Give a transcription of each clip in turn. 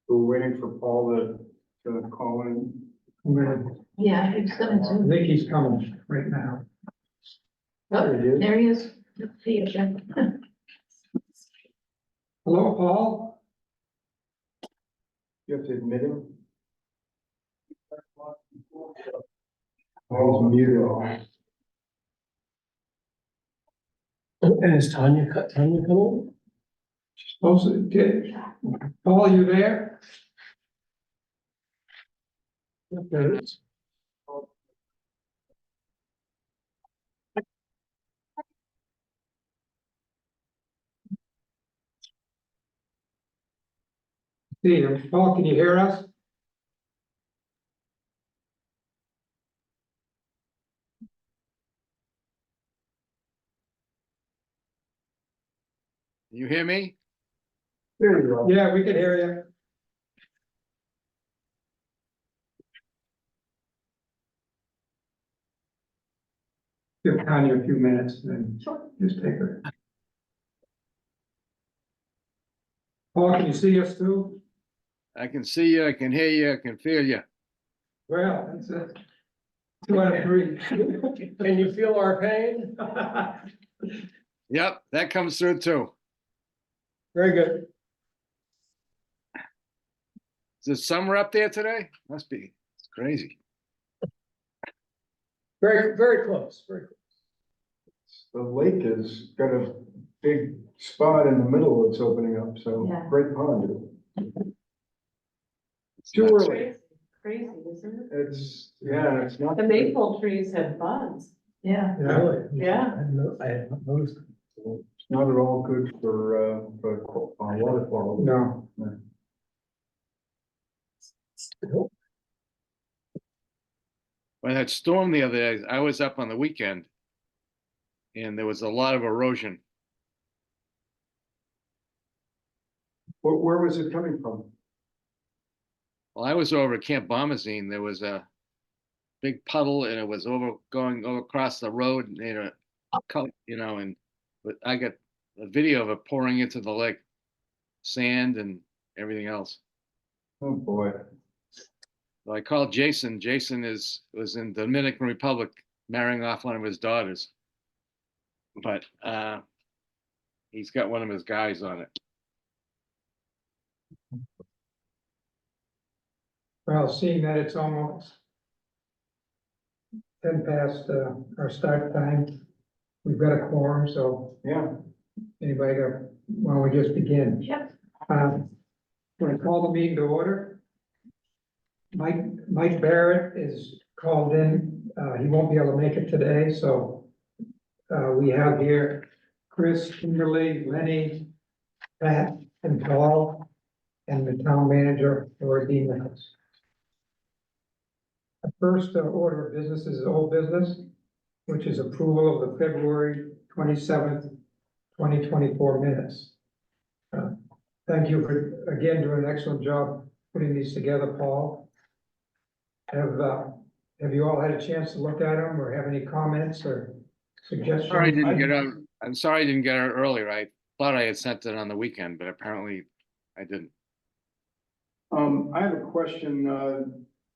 We're waiting for Paul to call in. I'm gonna, Yeah, he's coming I soon. think he's coming right now. Oh, There he is. there he is. See you, Jim. Hello, Paul? You have to admit him. Oh, he's muted. And is Tanya coming? Supposed to get, Paul, you there? Yep, there it is. See him. Paul, can you hear us? You hear me? There you go. Yeah, we can hear you. Give Tanya a few minutes and Sure. just take her. Paul, can you see us too? I can see you, I can hear you, I can feel you. Well, that's it. 2 out of 3. Can you feel our pain? Yep, that comes through too. Very good. Is it summer up there today? Must be. It's crazy. Very, very close, very close. The lake has got a big spot in the middle that's opening up, so Yeah. great pond. It's Too nuts. early. Crazy, isn't it? It's, yeah, it's not. The maple trees have buds. Yeah. Really? Yeah. I had not noticed. It's not at all good for water quality. No. When that storm the other day, I was up on the weekend. And there was a lot of erosion. Where was it coming from? Well, I was over at Camp Bombazine. There was a big puddle and it was going over across the road, and but I got a video of it pouring into the lake, sand and everything else. Oh, boy. So I called Jason. Jason was in the Dominican Republic marrying off one of his daughters. But he's got one of his guys on it. Well, seeing that it's almost 10 past our start time, we've got a quorum, so Yeah, anybody got, why don't we just begin? Yep. When I call the meeting to order, Mike Barrett is called in. He won't be able to make it today, so we have here Chris, Kimberly, Lenny, Pat, and Paul, and the town manager, Laura Demus. The first order of business is old business, which is approval of the February 27th, 2024 minutes. Thank you for, again, doing an excellent job putting these together, Paul. Have you all had a chance to look at them or have any comments or suggestions? Sorry I didn't get out. I'm sorry I didn't get out earlier. I thought I had sent it on the weekend, but apparently I didn't. I have a question,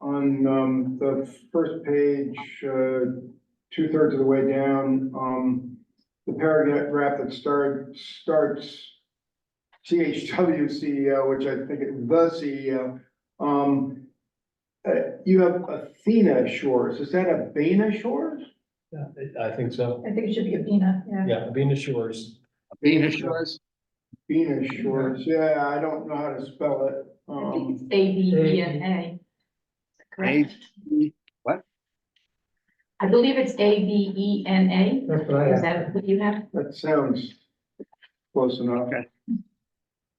on, the first page, 2/3 of the way down, the paragraph that starts CHW CEO, which I think is the CEO. You have Athena Shores. Is that Abena Shores? Yeah, I think so. I think it should be a peanut, yeah. Yeah, Venus Shores. Venus Shores? Abena Shores, yeah, I don't know how to spell it. I think it's A-B-E-N-A. Correct? What? I believe it's A-B-E-N-A. That's what I Is have. that what you have? That sounds close enough. Okay.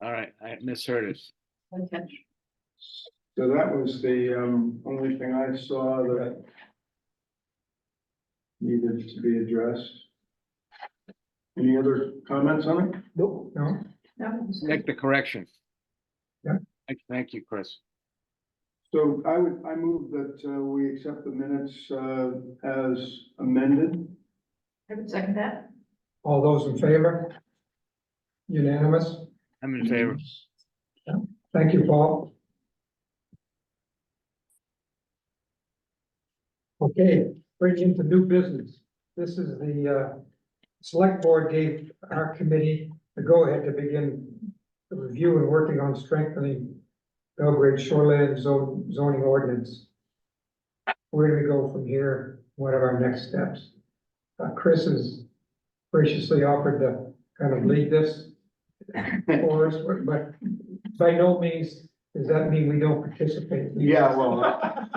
All right, I misheard it. Okay. So that was the only thing I saw that needed to be addressed. Any other comments on it? Nope. No? No, it's Make the correction. Yeah. Thank you, Chris. So I move that we accept the minutes as amended. I would second that. All those in favor? Unanimous? I'm in favor. Thank you, Paul. Okay, bringing into new business. This is the select board gave our committee the go-ahead to begin the review and working on strengthening Belgrade shoreline zoning ordinance. Where do we go from here? What are our next steps? Chris has graciously offered to kind of lead this for us, but by no means does that mean we don't participate. Yeah, well,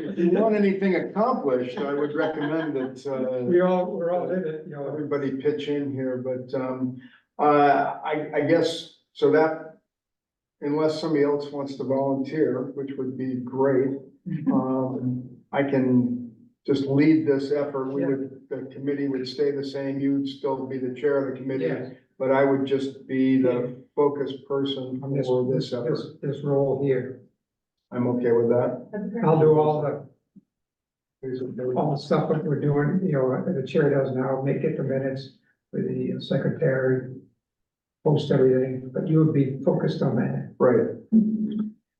if you want anything accomplished, I would recommend that, We're all in it, you know. everybody pitch in here, but, I guess, so that, unless somebody else wants to volunteer, which would be great, I can just lead this effort. The committee would stay the same, you'd still be the chair of the committee, Yes, but I would just be the focus person on this, for this, this effort. this role here. I'm okay with that. I'll do all the stuff that we're doing, you know, the chair does now, make it the minutes with the secretary, post everything, but you would be focused on that. Right,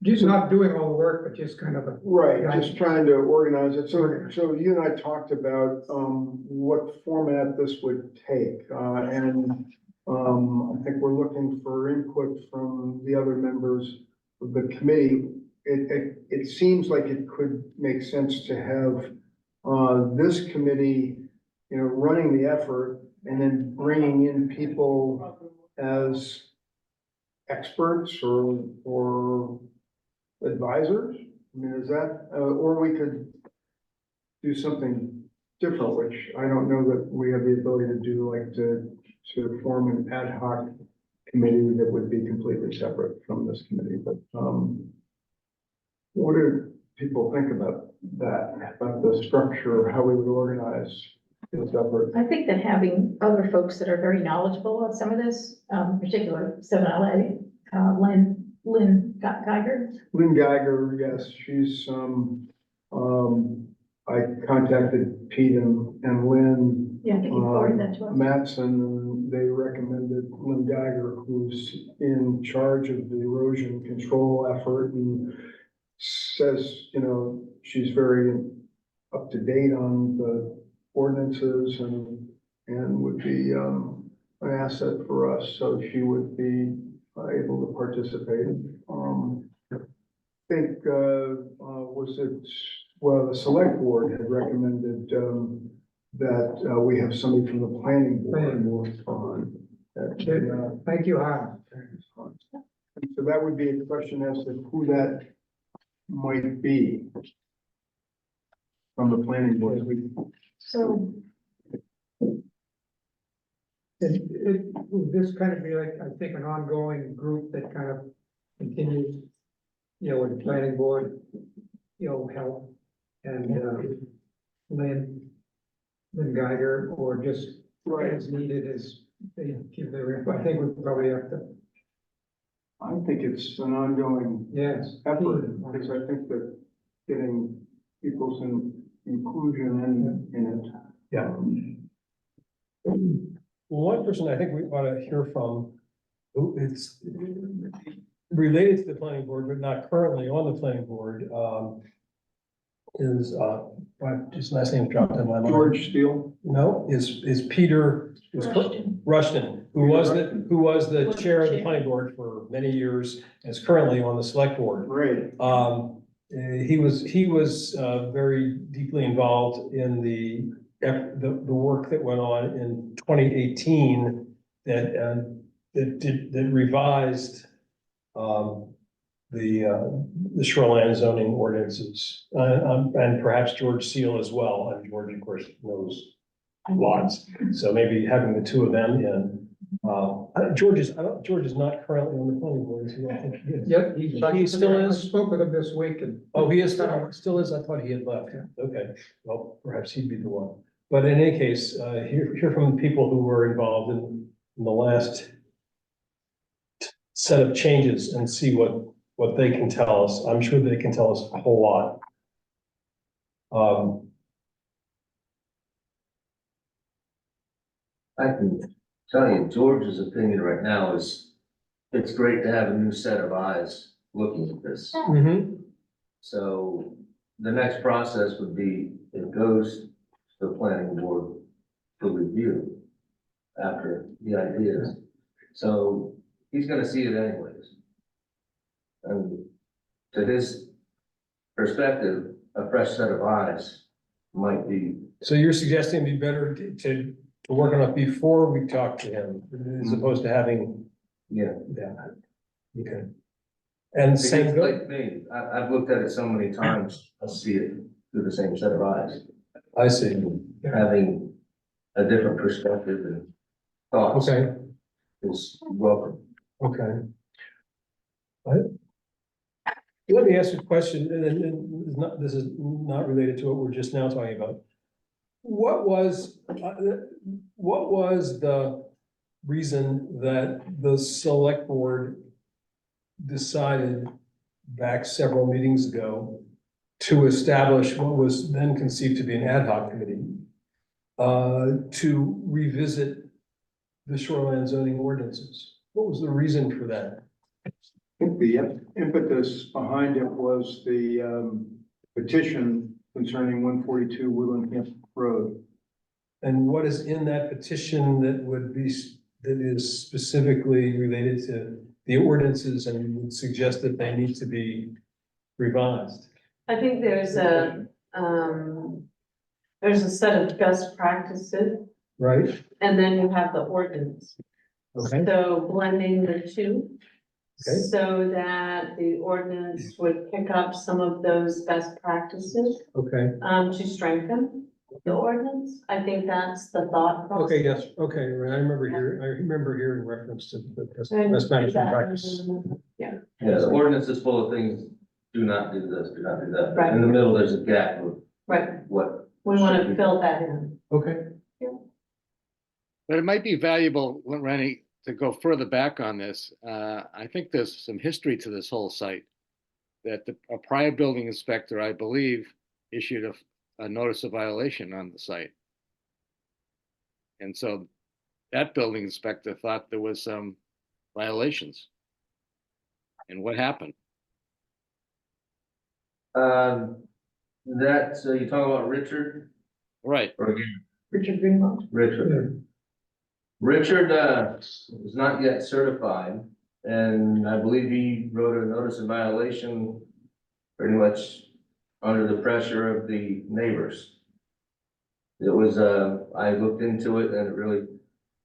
Just not doing all the work, but just kind of a, right, just trying to organize it. So you and I talked about, what format this would take, and, I think we're looking for input from the other members of the committee. It seems like it could make sense to have, this committee, you know, running the effort and then bringing in people as experts or advisors. I mean, is that, or we could do something different, which I don't know that we have the ability to do, like to form an ad hoc committee that would be completely separate from this committee, but, what do people think about that, about the structure, how we would organize this effort? I think that having other folks that are very knowledgeable of some of this, particular Seminole, Lynn Geiger. Lynn Geiger, yes, she's, I contacted Pete and Lynn Yeah, I think you forwarded that to us. Mattson, and they recommended Lynn Geiger, who's in charge of the erosion control effort, and says, you know, she's very up to date on the ordinances and would be, an asset for us, so she would be able to participate. I think, was it, well, the select board had recommended, that, we have somebody from the planning board on. That, thank you, Howard. so that would be a question as to who that might be from the planning board. So, Would this kind of be like, I think, an ongoing group that kind of continues, you know, with the planning board, you know, help and, Lynn Geiger, or just as needed as they give their input? I think we probably have to, I think it's an ongoing yes. effort, because I think that getting people's inclusion in it. Yeah. Well, one person I think we ought to hear from, who is related to the planning board, but not currently on the planning board, is, his last name dropped in my mind. George Steele. No, is Peter Rushton, who was the chair of the planning board for many years, and is currently on the select board. Right. He was very deeply involved in the work that went on in 2018 that revised the shoreline zoning ordinances, and perhaps George Seal as well. And George, of course, knows lots, so maybe having the two of them in. George is not currently on the planning board, so I think he is. Yep, He still I is? spoke with him this week and. Oh, he is still is? I thought he had left. Okay, well, perhaps he'd be the one. But in any case, hear from the people who were involved in the last set of changes and see what they can tell us. I'm sure they can tell us a whole lot. I can tell you, George's opinion right now is, it's great to have a new set of eyes looking at this. Mhm. So the next process would be, it goes to the planning board for review after the ideas. So he's gonna see it anyways. And to his perspective, a fresh set of eyes might be, So you're suggesting it'd be better to work on it before we talk to him, as opposed to having yeah. that? Okay. And Because same go, like me, I've looked at it so many times, I see it through the same set of eyes, I see. having a different perspective and thoughts Okay, is welcome. okay. Let me ask you a question, and this is not related to what we're just now talking about. What was the reason that the select board decided back several meetings ago to establish what was then conceived to be an ad hoc committee to revisit the shoreline zoning ordinances? What was the reason for that? I think the impetus behind it was the petition concerning 142 Woodland Camp Road. And what is in that petition that would be, that is specifically related to the ordinances and would suggest that they need to be revised? I think there's a set of best practices, Right? and then you have the ordinance. Okay, So blending the two. Okay. So that the ordinance would pick up some of those best practices, okay, to strengthen the ordinance. I think that's the thought process. okay, yes, okay, right, I remember hearing reference to the best management practice. Yeah, Yeah, the ordinance is full of things, do not do this, do not do that. Right. In the middle, there's a gap of right. what, We want to fill that in. Okay, But it might be valuable, Rennie, to go further back on this. I think there's some history to this whole site. That a prior building inspector, I believe, issued a notice of violation on the site. And so that building inspector thought there was some violations. And what happened? so you're talking about Richard? Right, Or again, Richard Greenwald. Richard. Richard, was not yet certified, and I believe he wrote a notice of violation pretty much under the pressure of the neighbors. It was, I looked into it and it really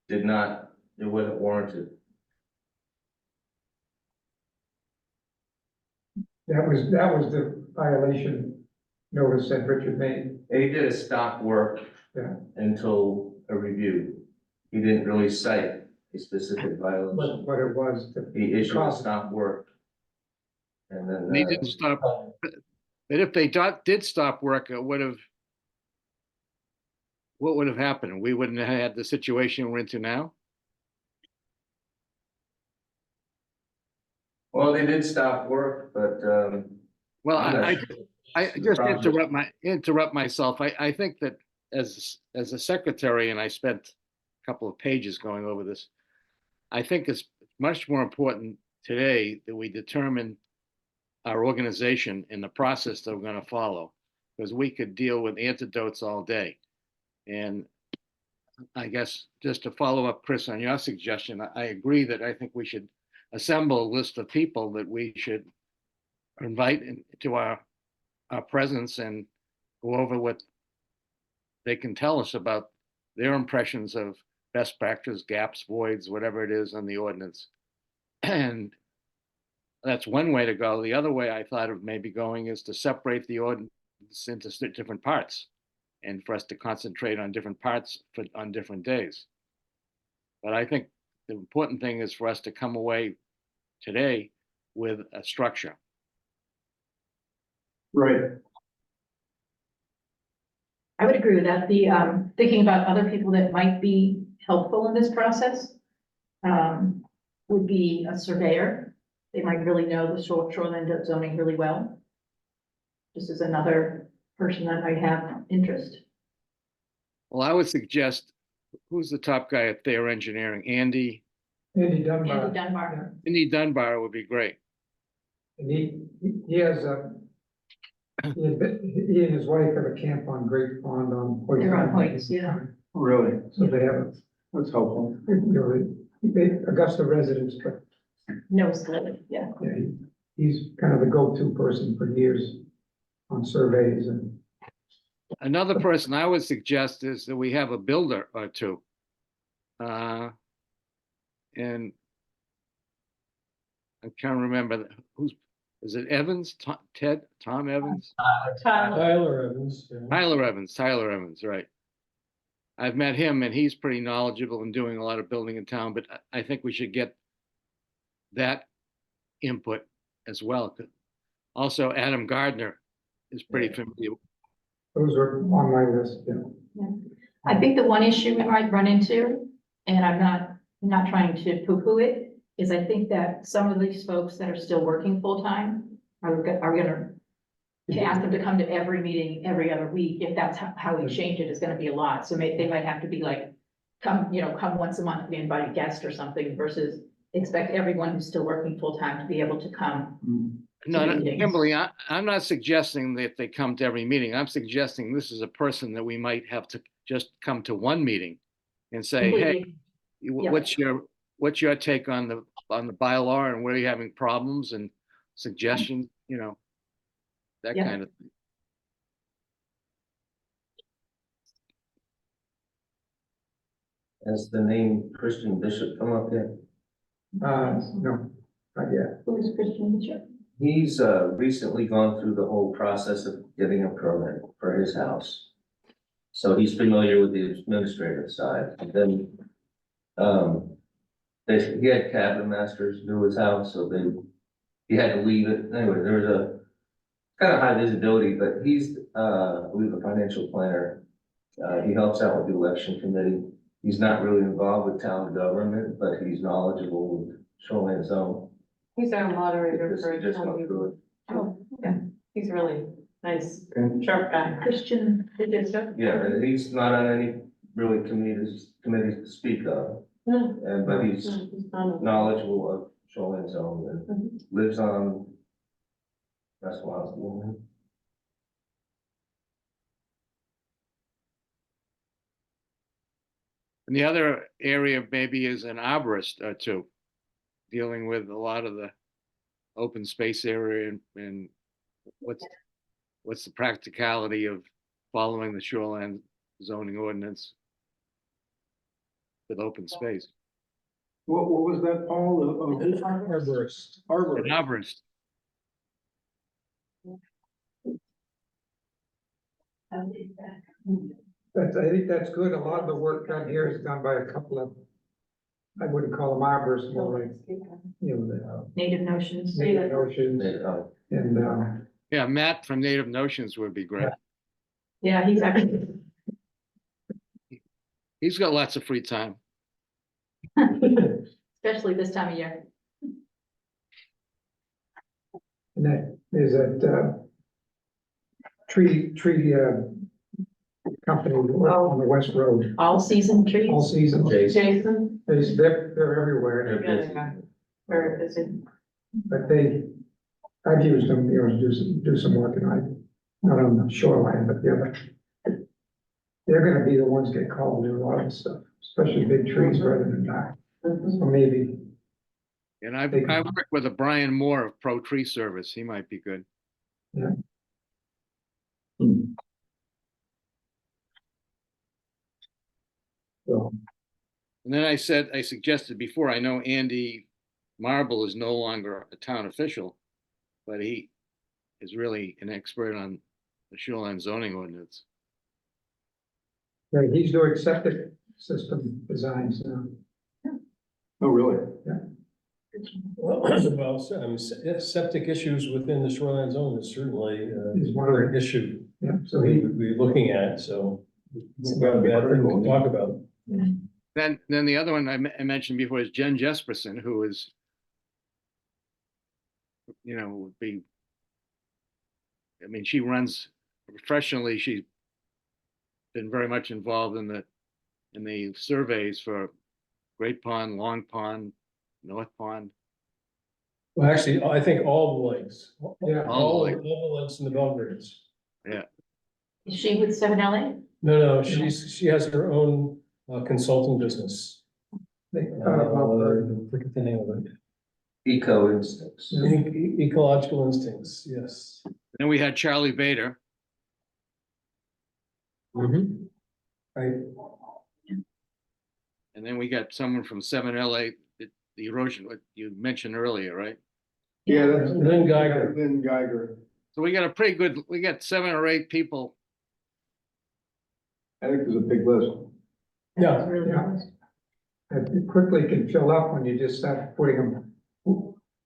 did not, it wasn't warranted. That was the violation notice that Richard made. And he did a stop work Yeah. until a review. He didn't really cite a specific violation. What it was. He issued a stop work. And then. and he didn't stop. But if they did stop work, what would have happened? We wouldn't have had the situation we're into now? Well, they did stop work, but, Well, I'm not I sure. just interrupt myself. I think that as a secretary, and I spent a couple of pages going over this, I think it's much more important today that we determine our organization and the process that we're going to follow, because we could deal with antidotes all day. And I guess just to follow up, Chris, on your suggestion, I agree that I think we should assemble a list of people that we should invite into our presence and go over what they can tell us about their impressions of best practice, gaps, voids, whatever it is on the ordinance. And that's one way to go. The other way I thought of maybe going is to separate the ordinance into different parts and for us to concentrate on different parts on different days. But I think the important thing is for us to come away today with a structure. Right. I would agree with that. The, thinking about other people that might be helpful in this process, would be a surveyor. They might really know the shoreline zoning really well. This is another person that might have interest. Well, I would suggest, who's the top guy at Thayer Engineering? Andy Andy Dunbar. Andy Dunbar. Dunbar would be great. And he has He and his wife have a camp on Great Pond on. Hoyt They're on Island. Hoyts, yeah. Really? So they have, That's helpful. Augusta residents, but No, split, yeah. yeah, he's kind of the go-to person for years on surveys and. Another person I would suggest is that we have a builder or two. And I can't remember is it Evans, Tom Evans? Tyler Evans. yeah. Tyler Evans, right. I've met him and he's pretty knowledgeable in doing a lot of building in town, but I think we should get that input as well. Also, Adam Gardner is pretty familiar. Those are on my list, yeah. I think the one issue we might run into, and I'm not trying to poo-poo it, is I think that some of these folks that are still working full-time are gonna, to ask them to come to every meeting every other week, if that's how we change it, is gonna be a lot. So they might have to be like, come once a month, be invited guest or something, versus expect everyone who's still working full-time to be able to come. No, no, meetings. Kimberly, I'm not suggesting that they come to every meeting. I'm suggesting this is a person that we might have to just come to one meeting and say, hey, Completely. Yeah. what's your take on the bylaw and where are you having problems and suggestions, that Yeah. kind of thing. Has the name Christian Bishop come up yet? No, not yet. Who's Christian Bishop? He's recently gone through the whole process of getting a permit for his house. So he's familiar with the administrative side. And then he had cabin masters do his house, so he had to leave it. Anyway, there was a kind of high visibility, but he's I believe a financial planner. He helps out with the election committee. He's not really involved with town government, but he's knowledgeable with shoreline zone. He's our moderator for. Just went through it. Oh, okay. He's really nice, And sharp guy. Christian Bishop. Yeah, and he's not on any really committees to speak of, No, but he's no, he's not. knowledgeable of shoreline zone and lives on restaurants. And the other area maybe is an arborist or two, dealing with a lot of the open space area and what's the practicality of following the shoreline zoning ordinance with open space. what was that, Paul? Arborist. Arbor. An arborist. I think that's good. A lot of the work done here is done by a couple of, I wouldn't call them arborists, more like, the Native Notions. native notions and, Yeah, Matt from Native Notions would be great. Yeah, he's actually, He's got lots of free time. especially this time of year. and that is that, tree, company on the West Road, All season trees. all season. Jason? They're everywhere, Yeah, very busy. but I've used them, to do some work and not on the shoreline, but the other. They're gonna be the ones get called to do a lot of stuff, especially big trees rather than that, Mhm. so maybe. And I worked with a Brian Moore of Pro Tree Service. He might be good. So, And then I suggested before, I know Andy Marble is no longer a town official, but he is really an expert on the shoreline zoning ordinance. yeah, he's doing septic system designs now. Oh, really? Well, septic issues within the shoreline zone is certainly Is one of an the, issue yeah, so we he, would be looking at, so. It's Not a bad thing critical. to talk about. Then the other one I mentioned before is Jen Jesperson, who is, would be, I mean, she runs professionally, she's been very much involved in the surveys for Great Pond, Long Pond, North Pond. Well, actually, I think all the lakes. Yeah. All the lakes in the Belgrades. Is she with 7LA? No, she has her own consulting business. Forget the name of it. Eco instincts. Ecological Instincts, yes. Then we had Charlie Bader. Right, And then we got someone from 7LA, the erosion, what you mentioned earlier, right? Yeah, that's. Lynn Geiger. Lynn Geiger. So we got a pretty good, we got 7 or 8 people. I think there's a big list. Yeah, It's really Yeah. nice. It quickly can fill up when you just start putting them,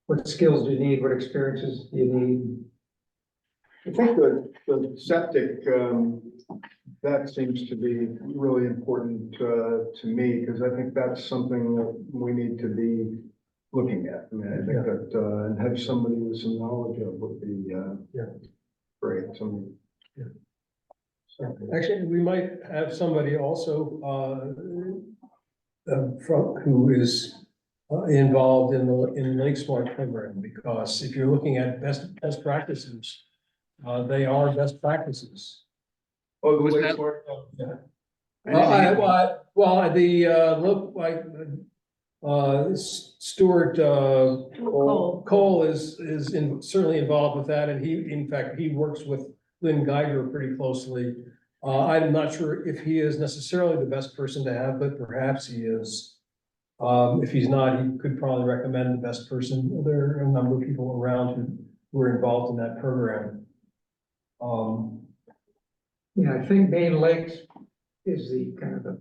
what skills do you need, what experiences do you need? I think the septic, that seems to be really important, to me, because I think that's something that we need to be looking at. I mean, I think that, and have somebody with some knowledge of would be, Yeah. great, some. actually, we might have somebody also, from, who is involved in the Lake Smart program, because if you're looking at best practices, they are best practices. Oh, the Who's Lake that? Smart, Yeah. I didn't hear- Well, look, like, Stuart, Cole is certainly involved with that, and in fact, he works with Lynn Geiger pretty closely. I'm not sure if he is necessarily the best person to have, but perhaps he is. If he's not, he could probably recommend the best person. There are a number of people around who are involved in that program. Yeah, I think Maine Lakes is the kind of the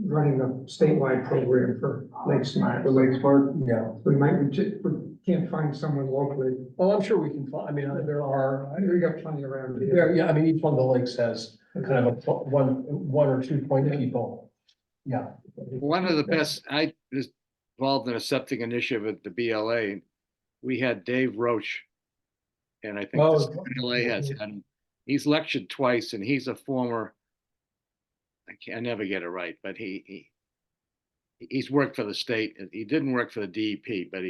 running the statewide program for Lake Smart. The Lake Smart, Yeah. We can't find someone locally. Well, I'm sure we can find, I mean, there are, We got plenty around here. yeah, I mean, each one of the lakes has kind of one or two point people. Yeah. One of the best, I was involved in a septic initiative at the BLA. We had Dave Roach. And I think Oh, the BLA has had him. He's lectured twice and he's a former, I never get it right, but he's worked for the state. He didn't work for the DEP, but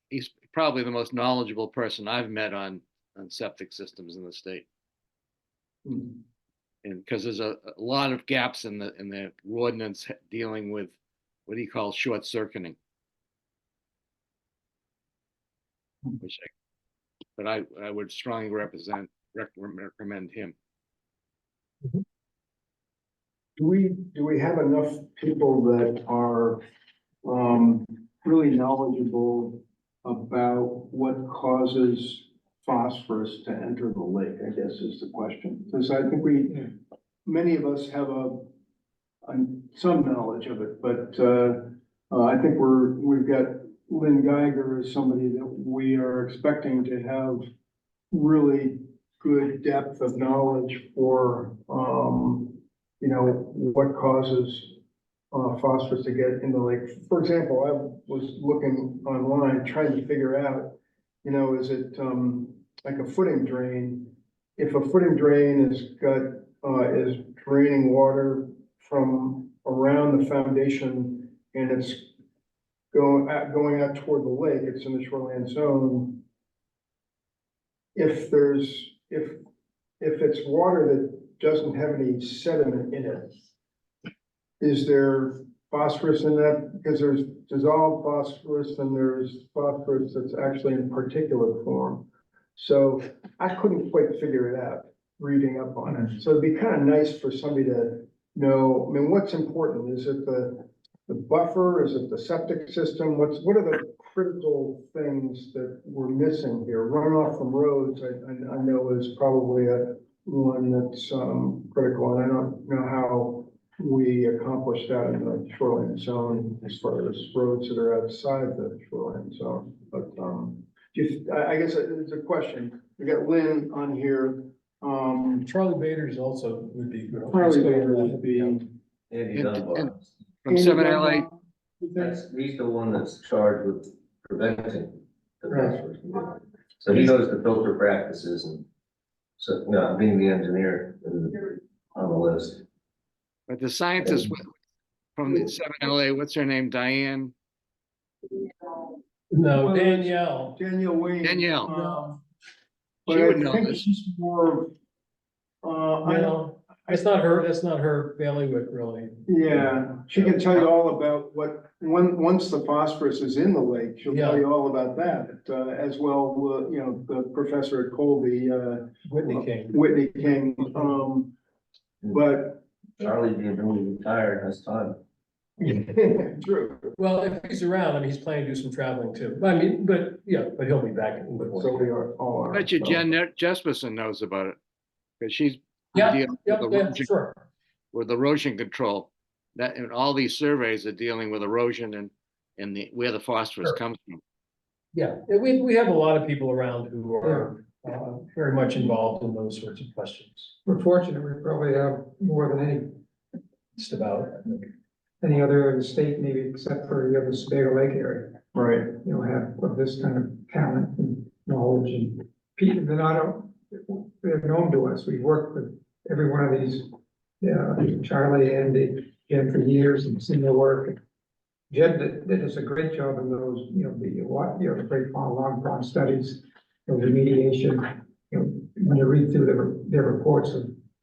he's probably the most knowledgeable person I've met on septic systems in the state. Hmm. And because there's a lot of gaps in the ordinance dealing with what he calls short circuiting. But I would strongly recommend him. do we have enough people that are, really knowledgeable about what causes phosphorus to enter the lake, I guess is the question. Because I think many of us have some knowledge of it, but, I think we've got Lynn Geiger as somebody that we are expecting to have really good depth of knowledge for, what causes phosphorus to get in the lake. For example, I was looking online, trying to figure out, is it like a footing drain? If a footing drain is draining water from around the foundation and it's going out toward the lake, it's in the shoreline zone. If it's water that doesn't have any sediment in it, is there phosphorus in that? Because there's dissolved phosphorus and there's phosphorus that's actually in particulate form. So I couldn't quite figure it out reading up on it. So it'd be kind of nice for somebody to know, I mean, what's important? Is it the buffer? Is it the septic system? What are the critical things that we're missing here? Runoff from roads, I know is probably one that's critical, and I don't know how we accomplish that in the shoreline zone as far as roads that are outside the shoreline zone. But I guess it's a question. We got Lynn on here. Charlie Bader's also would be good. Charlie Bader would be. Andy Dunbar. From 7LA, He's the one that's charged with preventing the Right. phosphorus. So he knows the filter practices and so, being the engineer on the list. but the scientist from the 7LA, what's her name, Diane? No, Well, Danielle. Danielle Wayne. Danielle. um, She But I would know think this. she's more, No, that's not her bailiwick, really. yeah, she can tell you all about once the phosphorus is in the lake, she'll tell Yeah. you all about that. As well, you know, the professor at Colby, Whitney King. Whitney King, but. Charlie being newly retired has time. True. Well, if he's around, I mean, he's planning to do some traveling too. I mean, but yeah, but he'll be back in the So we are all are. Bet you Jen Jesperson knows about it, because she's Yeah, dealing yeah, with yeah, erosion, sure. with erosion control. That, and all these surveys are dealing with erosion and where the phosphorus Sure. comes from. Yeah, we have a lot of people around who are very much involved in those sorts of questions. We're fortunate, we probably have more than Just about, I think. any other in the state, maybe except for the other Sebago Lake area. Right. You know, have of this kind of talent and knowledge and people, they're known to us. We've worked with every one of these, Charlie, Andy, Jen for years and seen their work. Jen did us a great job in those, the Great Pond, Long Pond studies, the remediation. You know, when you read through their reports,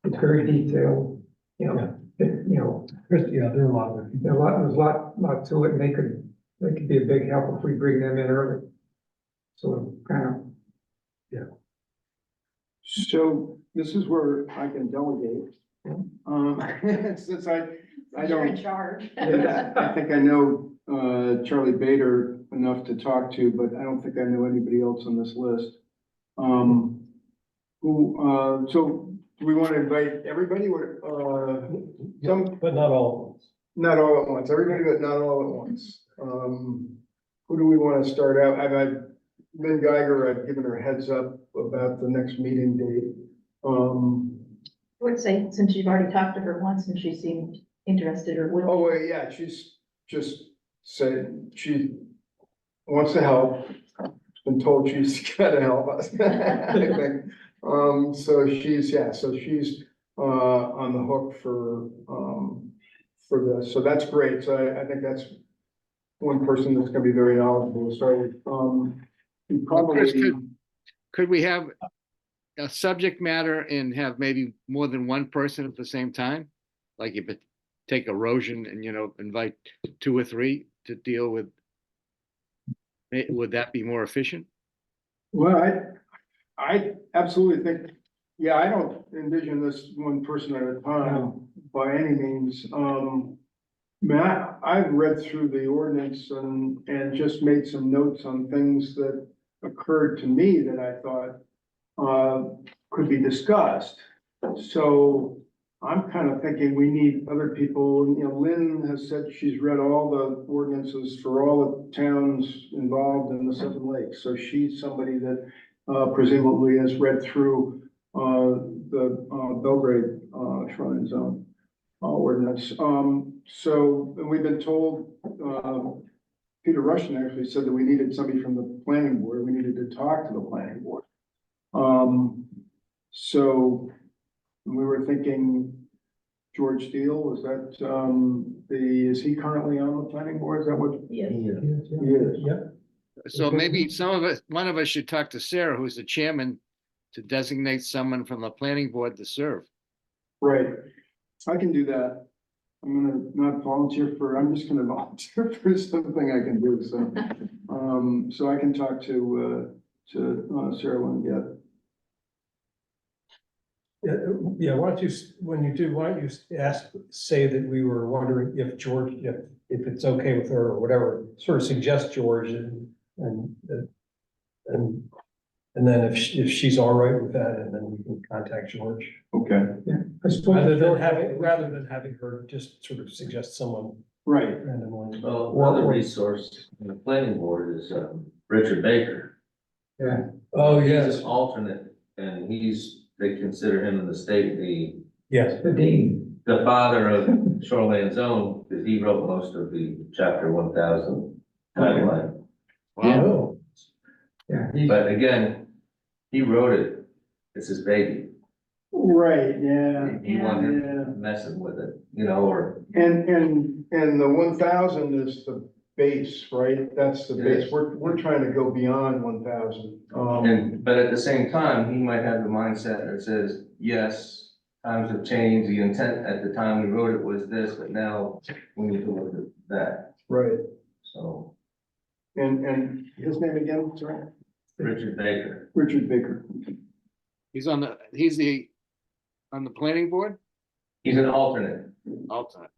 it's very detailed, Yeah, there are a lot of it. there's a lot to it, and they could be a big help if we bring them in early. So kind of, So this is where I can delegate. Since I You're in don't, charge. I think I know, Charlie Bader enough to talk to, but I don't think I know anybody else on this list. So do we want to invite everybody or, some, But not all. not all at once, everybody, but not all at once? Who do we want to start out? Lynn Geiger, I've given her heads up about the next meeting date. I would say, since you've already talked to her once and she seemed interested or willing. Oh, yeah, she's just said she wants to help. Been told she's gotta help us, I think. So she's on the hook for this, so that's great. So I think that's one person that's gonna be very knowledgeable. So, we Chris, probably, Could we have a subject matter and have maybe more than one person at the same time? Like if it take erosion and, invite 2 or 3 to deal with, would that be more efficient? well, I absolutely think, yeah, I don't envision this one person at a time by any means. Matt, I've read through the ordinance and just made some notes on things that occurred to me that I thought could be discussed. So I'm kind of thinking we need other people, Lynn has said she's read all the ordinances for all the towns involved in the Seven Lakes. So she's somebody that presumably has read through the Belgrade shoreline zone ordinance. So we've been told, Peter Rushton actually said that we needed somebody from the planning board. We needed to talk to the planning board. So we were thinking George Steele, is he currently on the planning board? Is that what Yes. he is? Yeah, So maybe one of us should talk to Sarah, who's the chairman, to designate someone from the planning board to serve. Right, I can do that. I'm gonna not volunteer I'm just gonna volunteer for something I can do, so. So I can talk to Sarah Lynn, yeah. yeah, why don't you say that we were wondering if George, if it's okay with her or whatever, sort of suggest George and then if she's all right with that, and then we can contact George. Okay, I suppose. Rather than having her just sort of suggest someone right, randomly. Well, another resource in the planning board is Richard Baker. Yeah, Oh, He's yes, an alternate, and they consider him in the state yes. the dean. the father of shoreline zone, because he wrote most of the chapter 1000 guideline. Wow. Oh, Yeah, But again, he wrote it, it's his baby. right, yeah. You want him Yeah. messing with it, or And the 1,000 is base, right? That's the It base. is. We're trying to go beyond 1,000. But at the same time, he might have the mindset that says, yes, times have changed, the intent at the time we wrote it was this, but now we need to look at that, Right, so, and his name again, sorry? Richard Baker. Richard Baker. He's on the planning board? He's an alternate, Alternate.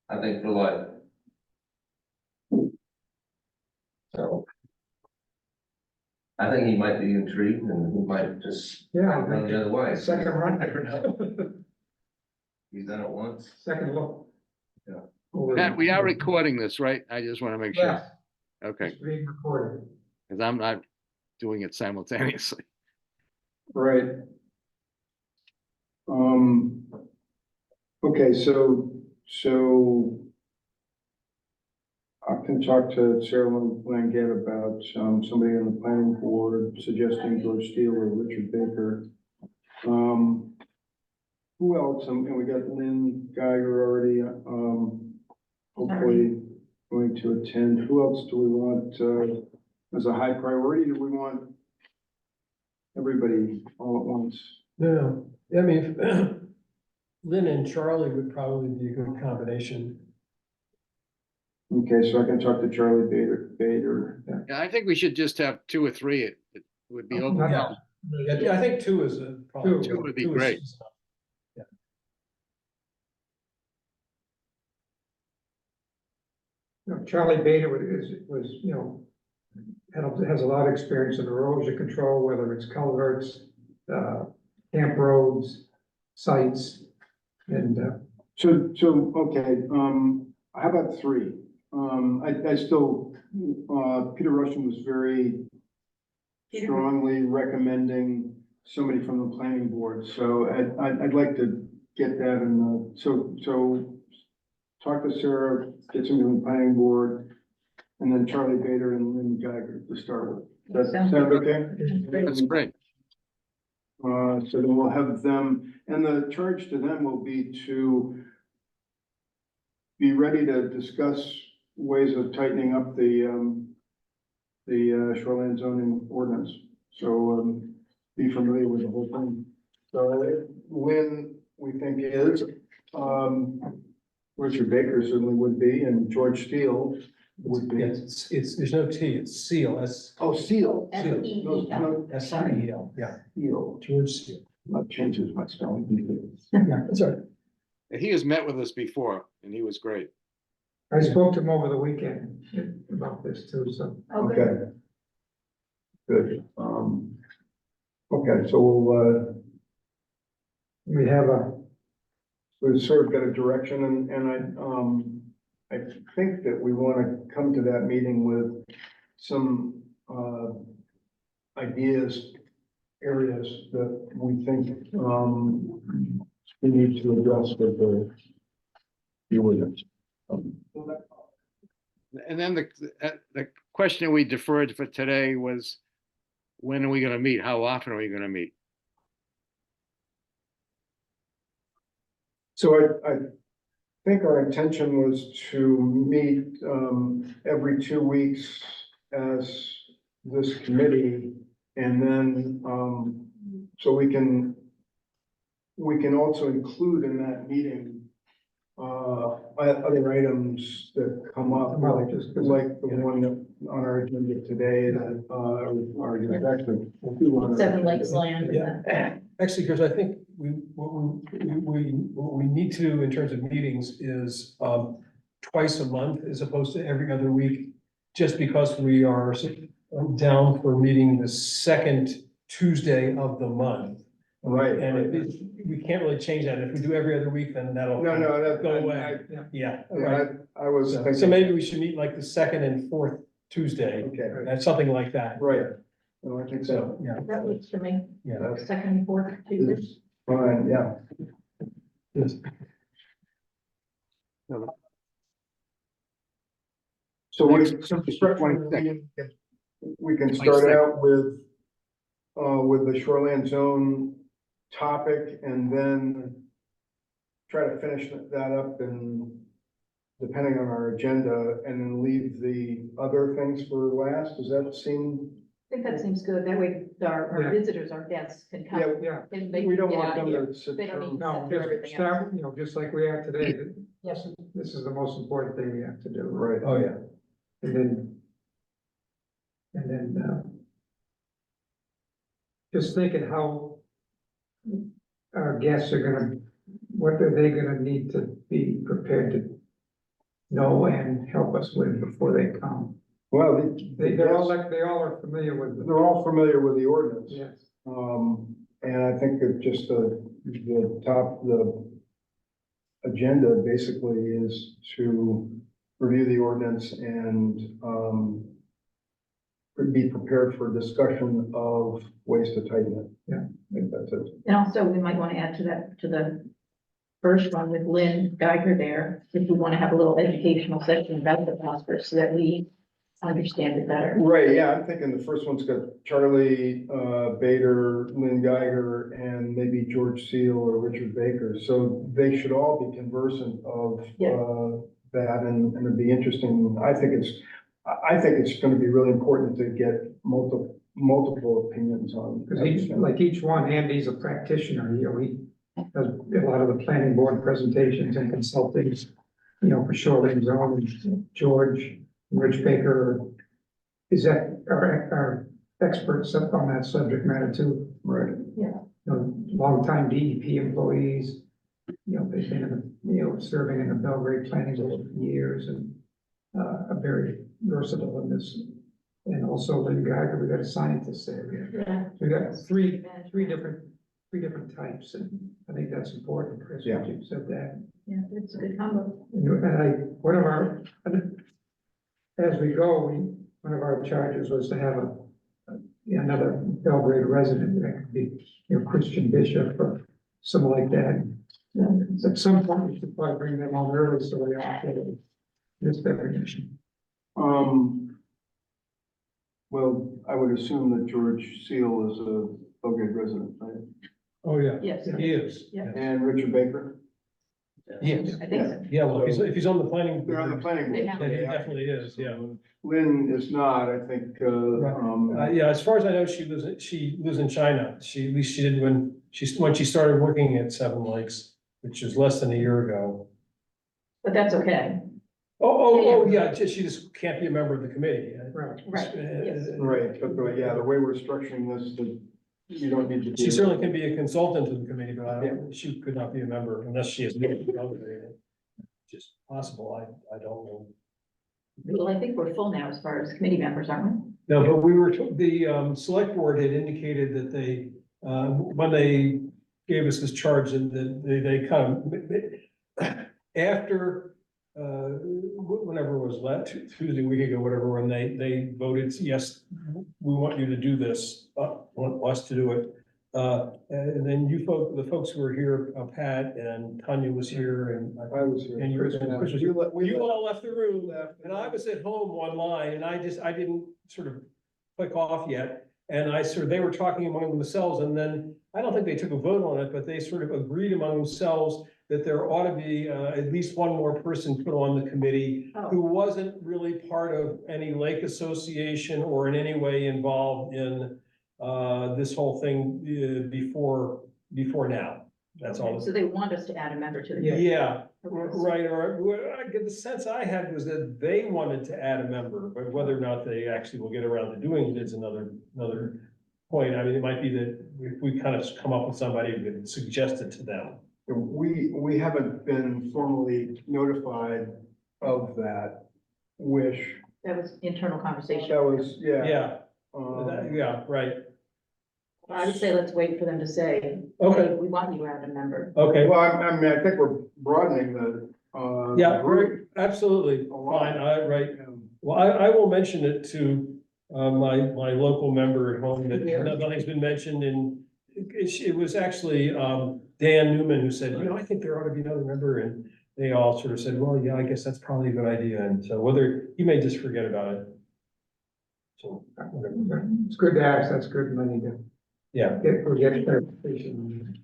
I think, for life. So. I think he might be intrigued and he might just Yeah, run the other way. second run, never know. He's done it once. Second look. Yeah. Matt, we are recording this, right? I just want to make sure. Yes, Okay, it's being recorded. because I'm not doing it simultaneously. Right. Okay, so I can talk to Sarah Langet about, somebody on the planning board suggesting George Steele or Richard Baker. Who else? And we got Lynn Geiger already, hopefully going to attend. Who else do we want, as a high priority? Do we want everybody all at once? No, I mean, Lynn and Charlie would probably be a good combination. Okay, so I can talk to Charlie Bader. Yeah, I think we should just have two or three. It would be Oh, over. no. Yeah, I think two is a. probably Two would be is- great. You know, Charlie Beta was, you know, has a lot of experience in erosion control, whether it's culverts, camp roads, sites, and, So, okay, how about three? I still, Peter Russian was very strongly recommending somebody from the planning board, so I'd like to get that in the, so talk to Sarah, get somebody from the planning board, and then Charlie Bader and Lynn Geiger to start with. Does that sound okay? That's great. So then we'll have them, and the charge to them will be to be ready to discuss ways of tightening up the shoreline zoning ordinance. So, be familiar with the whole thing. So Lynn, we think is, Richard Baker certainly would be, and George Steele would be. Yes, it's, there's no T, it's Seal, Oh, Steele. S-E-E-L. No, S-I-E-L, yeah, Steele, George Seal. that changes my spelling. Yeah, that's all right. He has met with us before and he was great. I spoke to him over the weekend about this too, so. Okay. Okay. Good, okay, so We have we've sort of got a direction and I think that we want to come to that meeting with some, ideas, areas that we think, we need to address with the ordinance. And then the question we deferred for today was, when are we gonna meet? How often are we gonna meet? So I think our intention was to meet, every 2 weeks as this committee. And then, so we can also include in that meeting, other items that come up, Well, like just- the one that on our agenda today that, are actually. Seven Lakes Land. Yeah. Actually, because I think what we need to do in terms of meetings is, twice a month as opposed to every other week. Just because we are down for meeting the second Tuesday of the month. Right. And we can't really change that. If we do every other week, then that'll. No, that. Go I- away. Yeah. Yeah, Right. I was So thinking. maybe we should meet like the second and fourth Tuesday, Okay, something like that. right. No, I think so. So, yeah, That works for me. yeah. That's Second, fourth, Tuesday. fine, yeah. Yes. So we, Next- we can start out with the shoreline zone topic and then try to finish that up in depending on our agenda, and then leave the other things for last. Does that seem? I think that seems good. That way our Yeah. visitors, our guests can come. Yeah, Yeah, And they we can don't get want out them of here. to sit They don't through. need- no, Except for everything just start, just like we are today. Yes. This is the most important thing we have to do. Right. Oh, yeah. And then, just thinking how our guests are gonna, what are they gonna need to be prepared to know and help us with before they come? Well, They're all like, they all are familiar with the, they're all familiar with the ordinance. yes, And I think that just the agenda basically is to review the ordinance and, be prepared for discussion of ways to tighten it. Yeah. I think that's it. And also, we might want to add to that, to the first one with Lynn Geiger there, if we want to have a little educational section about the phosphorus so that we understand it better. Right, yeah, I'm thinking the first one's got Charlie, Bader, Lynn Geiger, and maybe George Seal or Richard Baker. So they should all be conversant of, Yeah. that, and it'd be interesting. I think it's gonna be really important to get multiple opinions on. because each one, Andy's a practitioner, he does a lot of the planning board presentations and consultings, for shoreline zone, and George and Rich Baker are experts on that subject matter too. Right. Longtime DEP employees, they've been serving in the Belgrade planning board for years and are very versatile in this. And also Lynn Geiger, we got a scientist there. Yeah. We got three different types, and I think that's important, Chris, Yeah. what you said that. Yeah, it's a good combo. And as we go, one of our charges was to have another Belgrade resident, that could be, Christian Bishop or someone like that. At some point, we should probably bring them on early, so they all get this definition. Well, I would assume that George Seal is a Belgrade resident, right? Oh, yeah. Yes. He is. Yeah. And Richard Baker? Yes. I think so. Yeah, well, if he's on the planning. They're on the planning board. Yeah. Then he definitely is, yeah. Lynn is not, I think, Yeah, as far as I know, she lives in China. At least she did when she started working at Seven Lakes, which was less than a year ago. But that's okay. Yeah, she just can't be a member of the committee. Right. Right, yes. right, but yeah, the way we're structuring this, you don't need to. She certainly can be a consultant to the committee, but she could not be a member unless she is. Just possible, I don't know. Well, I think we're full now as far as committee members, aren't we? No, but the select board had indicated that they, when they gave us this charge, and they kind of, after, whenever it was last Tuesday, week ago, whatever, when they voted, yes, we want you to do this, want us to do it. And then the folks who were here, Pat and Tanya was here, and I was here. And you were- Chris was here. you all left the room. And I was at home online and I didn't sort of click off yet. And they were talking among themselves, and then I don't think they took a vote on it, but they sort of agreed among themselves that there ought to be at least one more person put on the committee who wasn't really part of any lake association or in any way involved in this whole thing before now. That's all. So they want us to add a member to the. Yeah, Okay. right, or I get the sense I had was that they wanted to add a member, but whether or not they actually will get around to doing it is another point. I mean, it might be that we kind of come up with somebody who could suggest it to them. We haven't been formally notified of that wish. That was internal conversation. That was, yeah. Yeah, um, yeah, right. I would say let's wait for them to say, Okay, hey, we want you to add a member. okay, Well, I mean, I think we're broadening the, yeah, group. absolutely, A lot. fine, right. Um, Well, I will mention it to my local member at home that Yeah. nothing's been mentioned, and it was actually Dan Newman who said, I think there ought to be another member, and they all sort of said, well, yeah, I guess that's probably a good idea, and so whether, he may just forget about it. So, whatever. It's good to ask, that's good money to Yeah, get clarification.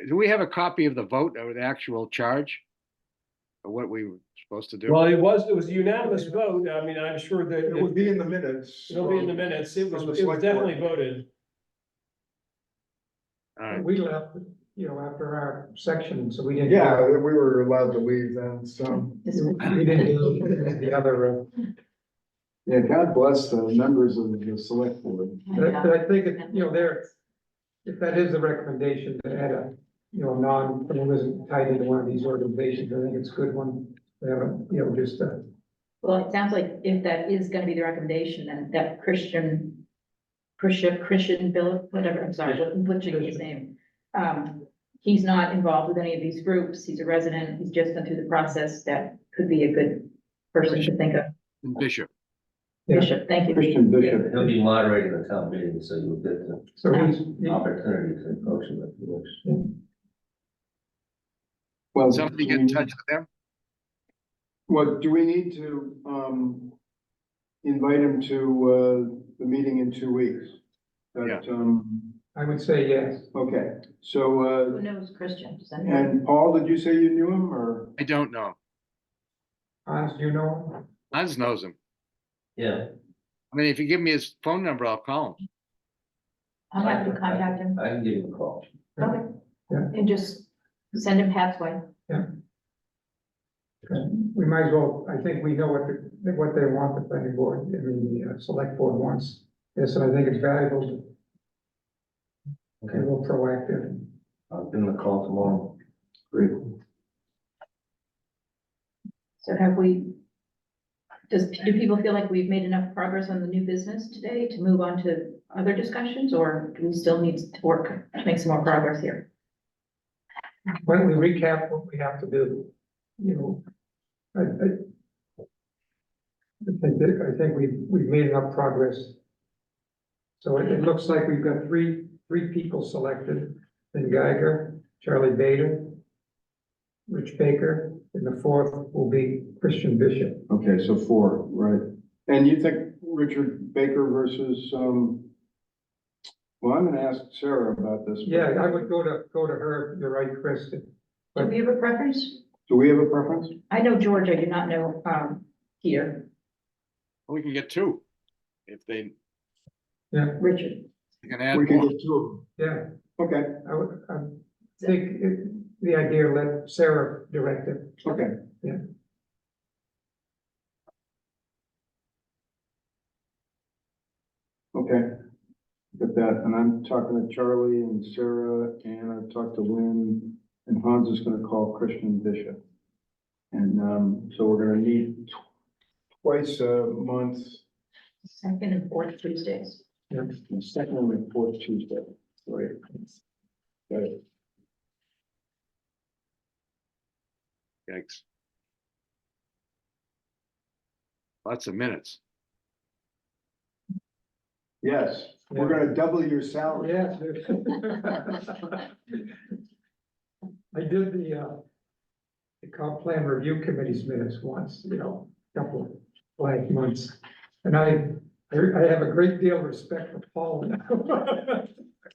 Do we have a copy of the vote or the actual charge? what we were supposed to do. Well, it was a unanimous vote. I mean, I'm sure that It would be in the minutes. it'll be in the minutes. It was From the select definitely board. voted. All right, We left, after our section, so we didn't. Yeah, we were allowed to leave then, so. This would- We didn't do the other, Yeah, God bless the members of the select board. but I think, there, if that is the recommendation to add a, someone who isn't tied into one of these organizations, I think it's a good one. To have a, just a, Well, it sounds like if that is gonna be the recommendation, then that Christian Bill, whatever, I'm sorry, butchering his name. He's not involved with any of these groups. He's a resident. He's just gone through the process. That could be a good person to think of. Bishop, Yeah. Bishop, thank you. Christian Bishop. He'll be moderating the town meeting, so you'll get the so opportunity to coach him if you wish. Well, somebody get in touch with them? Well, do we need to, invite him to, the meeting in 2 weeks? That, I would say yes. okay, so, Who knows Christian? Does anyone? and Paul, did you say you knew him or? I don't know. Hans, do you know? Hans knows him. Yeah. I mean, if you give me his phone number, I'll call him. I'm happy to contact him. I can give you a call. Okay. Yeah. And just send him Pat's way. We might as well, I think we know what they want, the planning board, the select board wants. Yes, and I think it's valuable to be a little proactive. I'll give him a call tomorrow. Great. So do people feel like we've made enough progress on the new business today to move on to other discussions, or do we still need to work to make some more progress here? Why don't we recap what we have to do? I think we've made enough progress. So it looks like we've got three people selected, Ben Geiger, Charlie Bader, Rich Baker, and the fourth will be Christian Bishop. Okay, so 4, right. And you think Richard Baker versus, well, I'm gonna ask Sarah about this. but- Yeah, I would go to her, you're right, Chris. Do we have a preference? Do we have a preference? I know George, I do not know, Peter, We can get 2. If they Richard. can add We can more. get 2 of them. Yeah, Okay, I think the idea, let Sarah direct it. okay. Yeah. Okay. Got that, and I'm talking to Charlie and Sarah, and I've talked to Lynn, and Hans is gonna call Christian Bishop. And, so we're gonna meet twice a month, Second and fourth Tuesdays. the second and fourth Tuesday, right? Got it. Yikes. Lots of minutes. Yes, we're gonna double your salary. Yes. I did the comp plan review committee's minutes once, couple of blank months. And I have a great deal of respect for Paul now.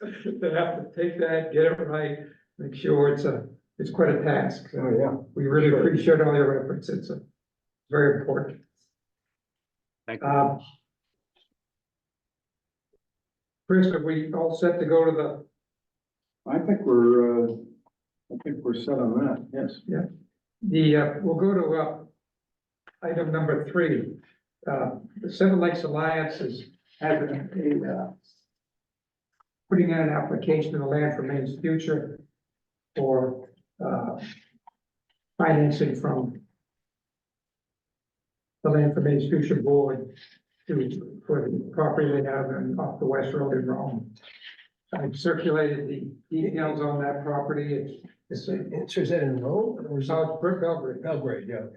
They have to take that, get it right, make sure it's quite a task. So Oh, yeah. we really appreciate all your efforts. It's very important. Thank you. Chris, are we all set to go to the I think we're set on that, yes. we'll go to, item number 3. The Seven Lakes Alliance is having putting in an application in the Land for Maine's Future for, financing from the Land for Maine's Future Board for the property they have off the West Road in Rome. I've circulated the details on that property. It's Is that in Rome or is it South Belgrade. Belgrade? Yeah.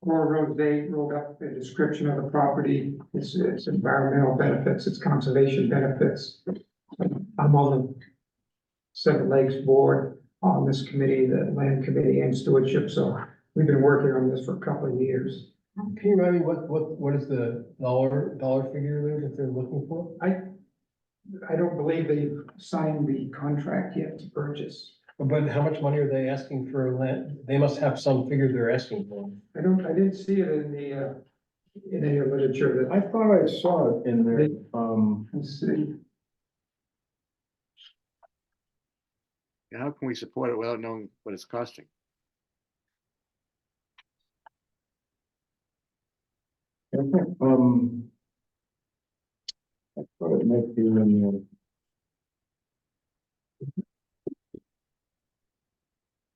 Laura Rose Day wrote up a description of the property, its environmental benefits, its conservation benefits. I'm on the Seven Lakes Board on this committee, the Land Committee and Stewardship, so we've been working on this for a couple of years. Can you remind me what is the dollar figure there that they're looking for? I don't believe they've signed the contract yet to purchase. But how much money are they asking for land? They must have some figure they're asking for. I didn't see it in the, in any literature that, I thought I saw it in there, let's see. How can we support it without knowing what it's costing? I thought it might be in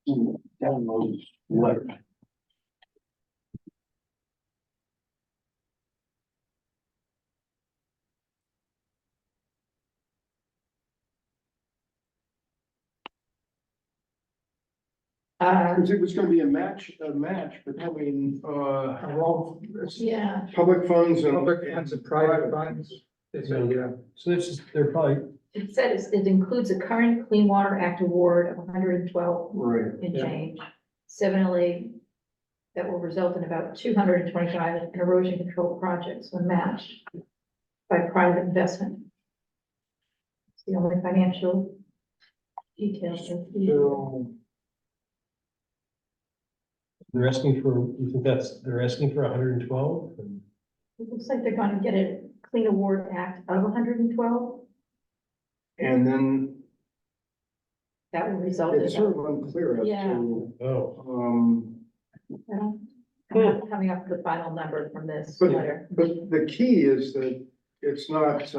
the download letter. Because it was gonna be a match between, Well, it's Yeah, public funds and. public funds and private funds. It's a, So it's just, they're probably, it says it includes a current Clean Water Act award of 112 Right. and Yeah. change, 7LA that will result in about 225 erosion control projects when matched by private investment. It's the only financial details. So, they're asking for, you think they're asking for 112? It looks like they're gonna get a Clean Award Act of 112, and then that will result in. it's sort of unclear as Yeah. to, Oh, I'm not coming up with the final number from this But- letter. but the key is that it's not,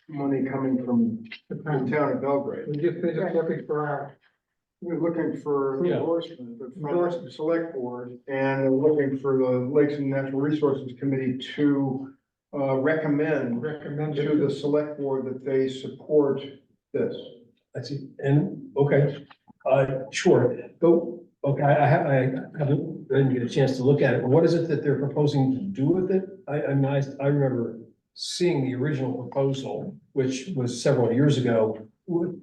money coming from the the town. town of Belgrade. They're just looking for our, We're looking for Yeah. endorsement from the Endorsement. select board, and we're looking for the Lakes and Natural Resources Committee to recommend recommended. to the select board that they support this. I see, and, okay, sure, but, okay, I didn't get a chance to look at it. What is it that they're proposing to do with it? I remember seeing the original proposal, which was several years ago, when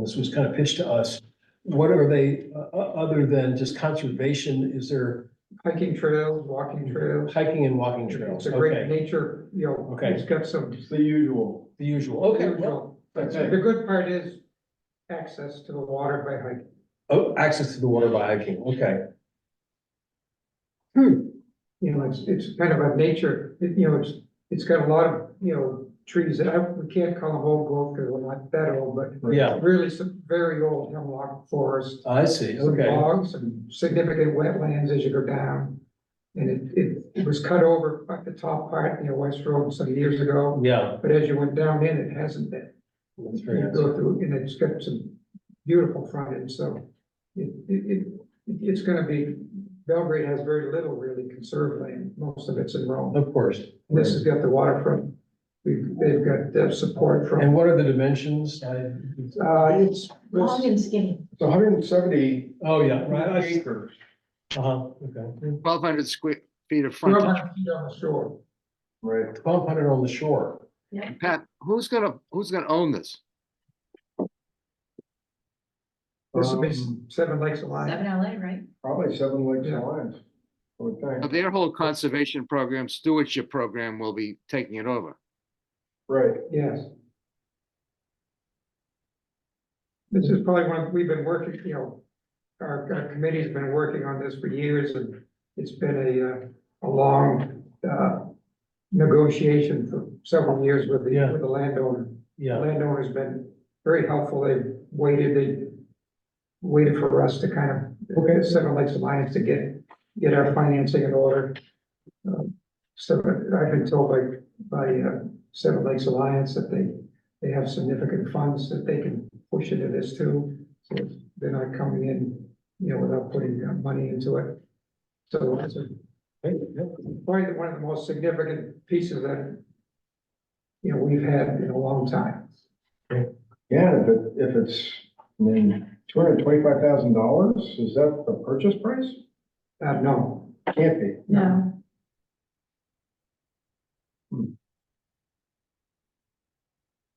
this was kind of pitched to us. What are they, other than just conservation, is there Hiking trails, walking trails. hiking and walking trails? It's a great Okay, nature, you know, Okay. it's got some. It's the usual. the usual, okay, well, usual. But okay. the good part is access to the water by hiking. oh, access to the water by hiking, okay. You know, it's kind of a nature, you know, it's got a lot of, you know, trees that we can't call them old growth because we're not that old, but Yeah, really some very old hemlock forest. I see, Some okay, bogs and significant wetlands as you go down. And it was cut over at the top part, you know, West Road some years ago, yeah, but as you went down in, it hasn't been. that's very You nice. go through, and it's got some beautiful frontage, so it's gonna be, Belgrade has very little really conserved land, most of it's in Rome. Of course. This has got the waterfront, they've got support And from, what are the dimensions? it's, Long and skinny. It's 170 Oh, yeah, right, acres. okay. 1,200 square feet of frontage. 1,200 feet on the shore. Right. 1,200 on the shore. Pat, who's gonna own this? This will be Um, Seven Lakes Alliance. 7LA, right? Probably Seven Lakes Yeah. Alliance, I would But think. their whole conservation program, stewardship program will be taking it over. Right. Yes. This is probably one, we've been working, you know, our committee's been working on this for years, and it's been a long, negotiation for several years with Yeah. the landowner. The Yeah, landowner's been very helpful, they waited for us to kind of, okay, Seven Lakes Alliance to get our financing in order. So I've been told by Seven Lakes Alliance that they have significant funds that they can push into this too. So they're not coming in, you know, without putting money into it. So it's probably one of the most significant pieces that, you know, we've had in a long time. Yeah, if it's, I mean, $225,000, is that the purchase price? No, Can't be. No.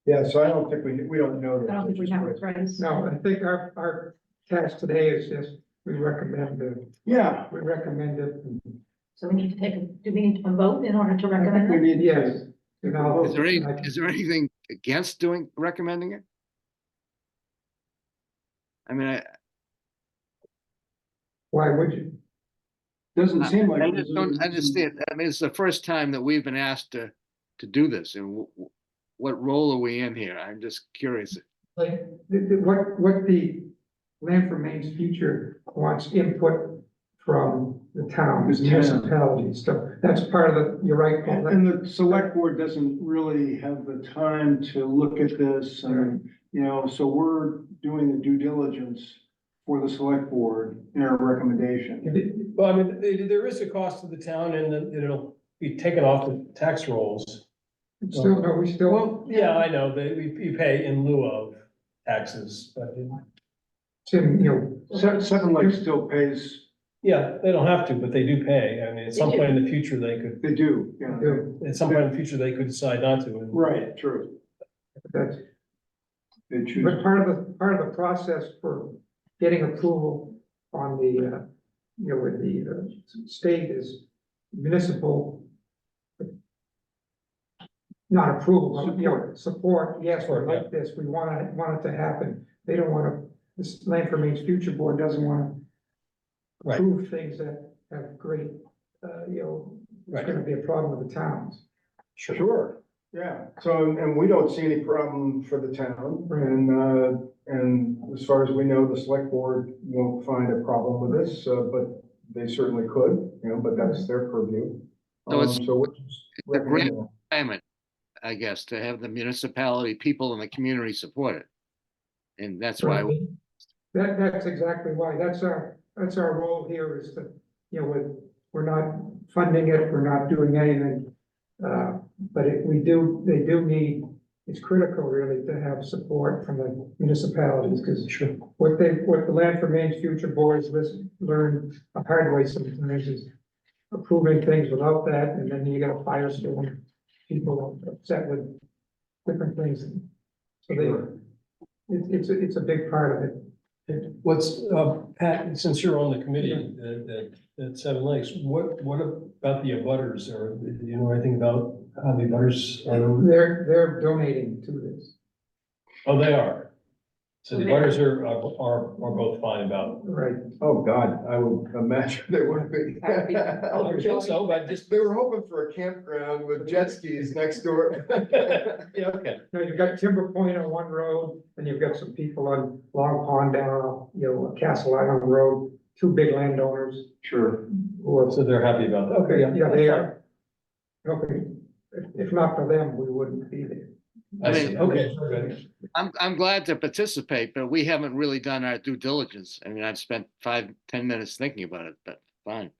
Yeah, so I don't think we don't know. the I don't think we purchase have a price. price. no, I think our task today is just, we recommend it. Yeah. So we need to do we need to vote in order to I think recommend we it? need Yes. to, You know, Is there any, I- is there anything against recommending it? I mean, Why would you? Doesn't seem like. I just don't understand. I mean, it's the first time that we've been asked to do this, and what role are we in here? I'm just curious. Like, what the Land for Maine's Future wants input from the towns, The town. municipalities, so that's part of the, you're right, Paul. And the select board doesn't really have the time to look at this and, you know, so we're doing the due diligence for the select board in our recommendation. Well, I mean, there is a cost to the town and then it'll be taken off the tax rolls. Still, no, we still, Well, yeah, I know, you pay in lieu of taxes, but Tim, you know, Seven Lakes still pays, yeah, they don't have to, but they do pay. I mean, at some point in the future, they could, they do, yeah. at some point in the future, they could decide not to. and- Right, true. that's, They choose. but part of the process for getting approval on the, you know, with the state is municipal. Not approval, but, you know, support, yes, we like this, we want it to happen. They don't wanna, this Land for Maine's Future Board doesn't wanna Right. approve things that have great, you know, it's Right. gonna be a problem with the towns. Sure, yeah, so, and we don't see any problem for the town, Right. and as far as we know, the select board won't find a problem with this, but they certainly could, you know, but that's their purview. So it's- So we're just a grant- recommending. Requirement, I guess, to have the municipality, people in the community support it. And that's why, That's exactly why, that's our role here is to, you know, we're not funding it, we're not doing anything. But if they do need, it's critical really to have support from the municipalities, because what the Land for Maine's Future Board has learned the hard way sometimes is approving things without that, and then you get a firestorm, people are upset with different things. So it's a big part of it. What's, Pat, since you're on the committee at Seven Lakes, what about the abutters, or do you know anything about how the abutters are? They're donating to this, Oh, they are. So the abutters are both fine about. right? Oh, God, I would imagine they would be. I don't think so, but just, They were hoping for a campground with jet skis next door. yeah, okay. Now, you've got Timber Point on one road, and you've got some people on Long Pond down, you know, Castle Island Road, two big landowners Sure. who are, So they're happy about that. Okay, yeah, they are. Okay, if not for them, we wouldn't be there. I see, okay, good. I'm glad to participate, but we haven't really done our due diligence. I mean, I've spent 5-10 minutes thinking about it, but fine.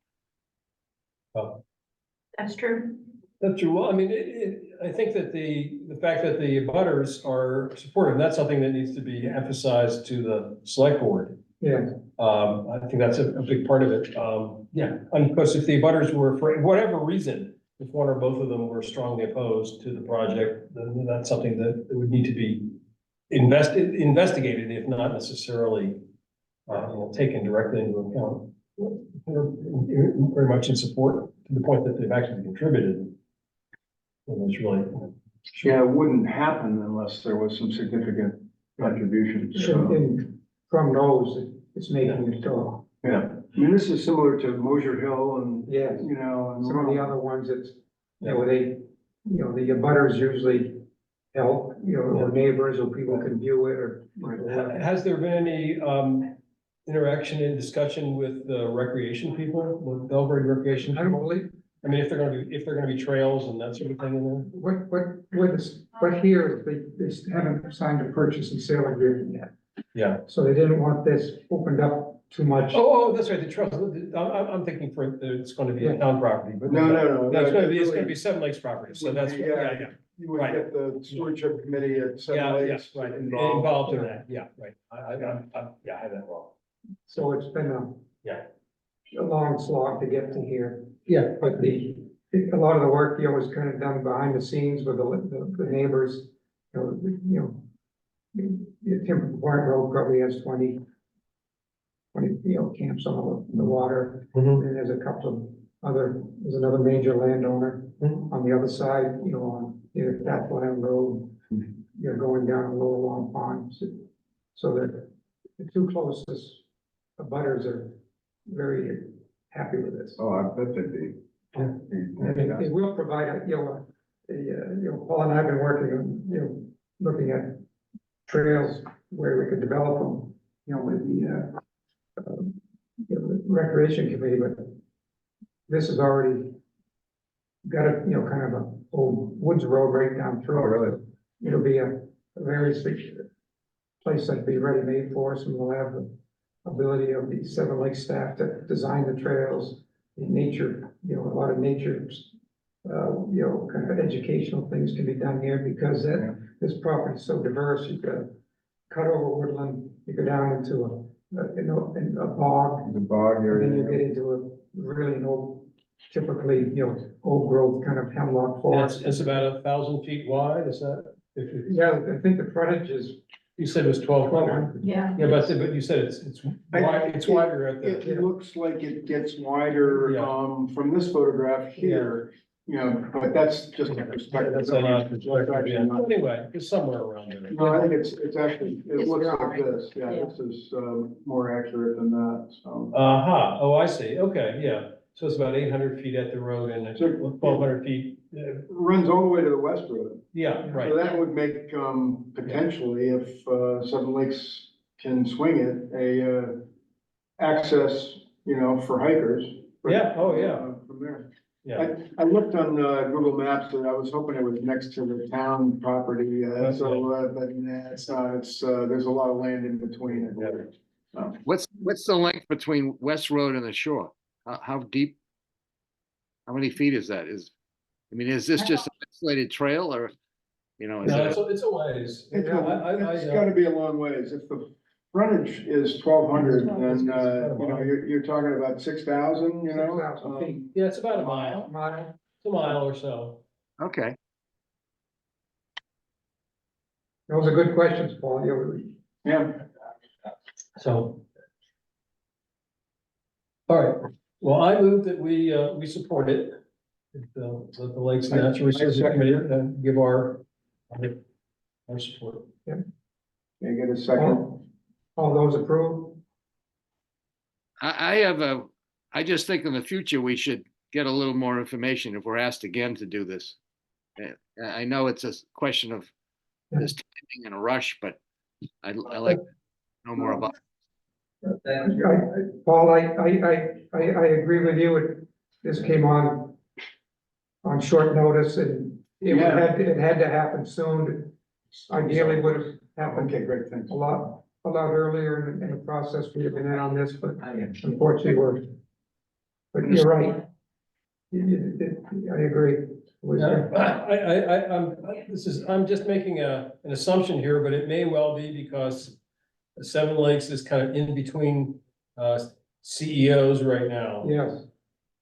That's true. That's true. Well, I mean, I think that the fact that the abutters are supportive, that's something that needs to be emphasized to the select board. Yeah, I think that's a big part of it. Yeah, and because if the abutters were, for whatever reason, if one or both of them were strongly opposed to the project, then that's something that would need to be investigated, if not necessarily, taken directly into account. They're very much in support to the point that they've actually contributed. And it's really. Yeah, it wouldn't happen unless there was some significant contribution. and from those, it's making it go. Yeah, I mean, this is similar to Mosier Hill and, Yeah, you know, and some of the other ones, it's, you know, the abutters usually help, you know, or neighbors, or people can view it, or. Has there been any interaction and discussion with the recreation people, with Belgrade recreation? I don't people? believe, I mean, if they're gonna be trails and that sort of thing in there? what here, they haven't signed a purchase and sale agreement yet. Yeah. So they didn't want this opened up too much. Oh, that's right, the trails, I'm thinking it's gonna be a town property, but. No. No, it's gonna be Seven Lakes property, so that's, yeah. You would Right. get the stewardship committee at Seven Yeah, Lakes right, involved. involved in that, yeah, right, I have that wrong. So it's been Yeah. a long slog to get to here, Yeah. but a lot of the work, you know, was kind of done behind the scenes with the neighbors. Timber Point Road probably has 20, you know, camps on the water. Mhm. And there's a couple of there's another major landowner on the other side, you know, on either Pathland Road, you're going down Lower Long Pond. So that the two closest abutters are very happy with this. Oh, I bet they'd be. And it will provide, Paul and I have been working on, looking at trails where we could develop them, with the recreation committee, but this is already got a, kind of a old woods road right down through. Oh, really? It'll be a very place that'd be ready-made for us, and we'll have the ability of the Seven Lakes staff to design the trails, the nature, a lot of nature, kind of educational things can be done here because this property is so diverse. You've got cut over woodland, you go down into a bog, The bog and then you area. get into a really an old, typically, old growth kind of hemlock forest. It's about 1,000 feet wide, is that? Yeah, I think the frontage is You said it was 1,200. Yeah. Yeah, but you said it's wide, it's wider at the, It looks like it gets wider, Yeah. From this photograph here, but that's just a perspective. that's a lot, anyway, it's somewhere around there. No, I think it's actually, it It's looks like drawing. this, this is, more accurate than that, so. Oh, I see, okay, yeah, so it's about 800 feet at the road and So- 1,200 feet, Runs all the way to the west road. yeah, right. So that would make, potentially, if, Seven Lakes can swing it, access, for hikers. Yeah, oh, yeah. From there. Yeah, I looked on, Google Maps and I was hoping it was next to the town property, but nah, it's not, there's a lot of land in between. What's the length between West Road and the shore? How deep? How many feet is that? Is this just an isolated trail or, is no, it? it's a ways. It's I gotta be a long ways. If the frontage is 1,200, then, you're talking about 6,000, 6,000 feet. Yeah, it's about a mile, Mile. it's a mile or so. Okay, Those are good questions, Paul. Yeah, So. All right, well, I move that we support it. The Lakes Natural Resources Committee, give our support. can I get a second? All those approved? I just think in the future, we should get a little more information if we're asked again to do this. I know it's a question of this timing in a rush, but I like to know more about. Paul, I agree with you. This came on short notice and it had to happen soon. Ideally would have happened Okay, great, thanks. a lot earlier in the process. We have been in on this, but unfortunately but you're right. I agree. I'm just making an assumption here, but it may well be because Seven Lakes is kind of in between CEOs right now. Yes,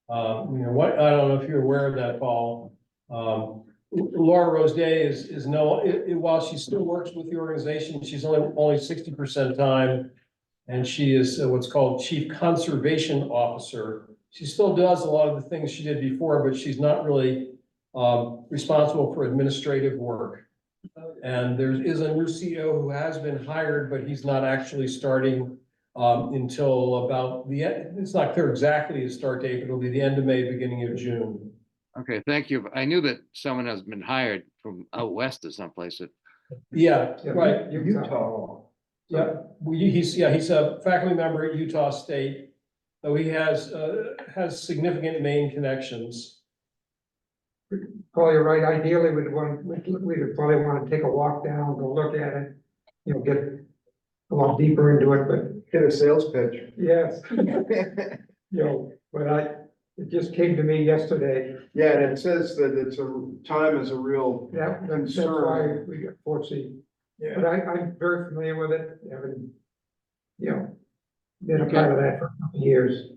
I don't know if you're aware of that, Paul. Laura Rose Day is while she still works with the organization, she's only 60% time. And she is what's called Chief Conservation Officer. She still does a lot of the things she did before, but she's not really responsible for administrative work. And there is a new CEO who has been hired, but he's not actually starting until about the end. It's not clear exactly his start date, but it'll be the end of May, beginning of June. Okay, thank you. I knew that someone has been hired from out west or someplace. Yeah, right. Utah. Yeah, he's a faculty member at Utah State, though he has significant Maine connections. Paul, you're right. Ideally, we'd probably want to take a walk down, go look at it, get a lot deeper into it, but Hit a sales pitch. yes. But it just came to me yesterday. Yeah, and it says that time is a real That's why concern. we got foresee. But I'm very familiar with it, having, been a part of that for a couple of years.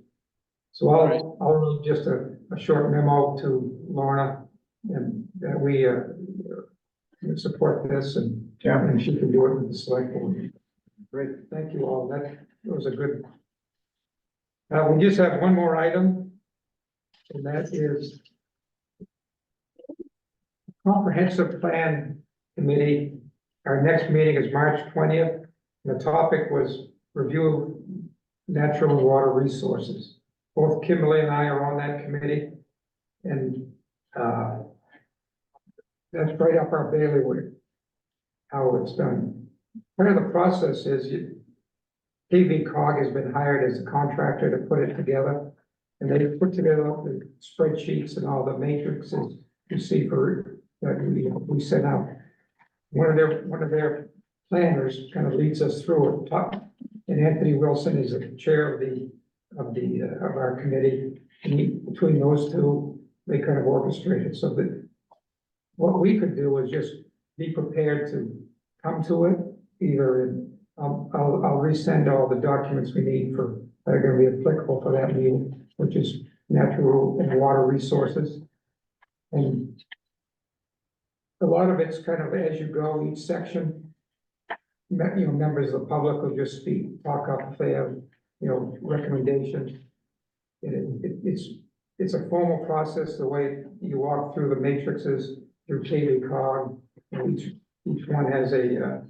So I'll read just a short memo to Lorna and that we support this and she can do it with the select board. Great. Thank you all. That was a good. We just have one more item. and that is Comprehensive Plan Committee. Our next meeting is March 20th. The topic was review natural and water resources. Both Kimberly and I are on that committee. And that's right up our bailiwick, how it's done. Part of the process is KV-COG has been hired as a contractor to put it together. And they put together all the spreadsheets and all the matrices you see for that we sent out. One of their planners kind of leads us through it. And Anthony Wilson is the chair of our committee. And between those two, they kind of orchestrate it. So that what we could do is just be prepared to come to it, either in, I'll resend all the documents we need that are gonna be applicable for that meeting, which is natural and water resources. And a lot of it's kind of as you go, each section, members of the public will just talk up if they have, recommendations. It's a formal process, the way you walk through the matrices through KV-COG. Each one has a,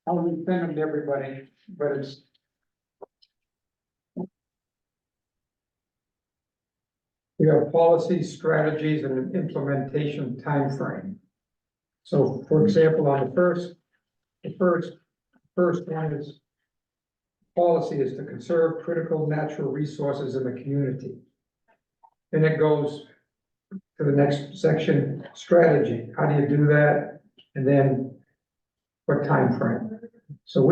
I'll send them to everybody, but it's. You have policies, strategies, and an implementation timeframe. So, for example, on the first one is policy is to conserve critical natural resources in the community. Then it goes to the next section, strategy. How do you do that? And then what time frame? So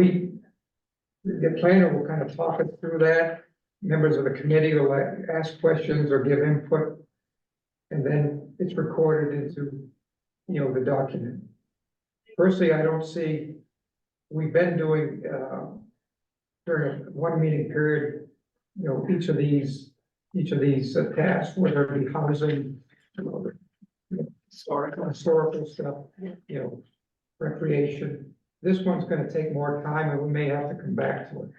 the planner will kind of talk us through that. Members of the committee will ask questions or give input. And then it's recorded into, the document. Personally, I don't see, we've been doing, during a 1 meeting period, each of these tasks, whether it be housing, historical stuff, recreation. This one's gonna take more time and we may have to come back to it.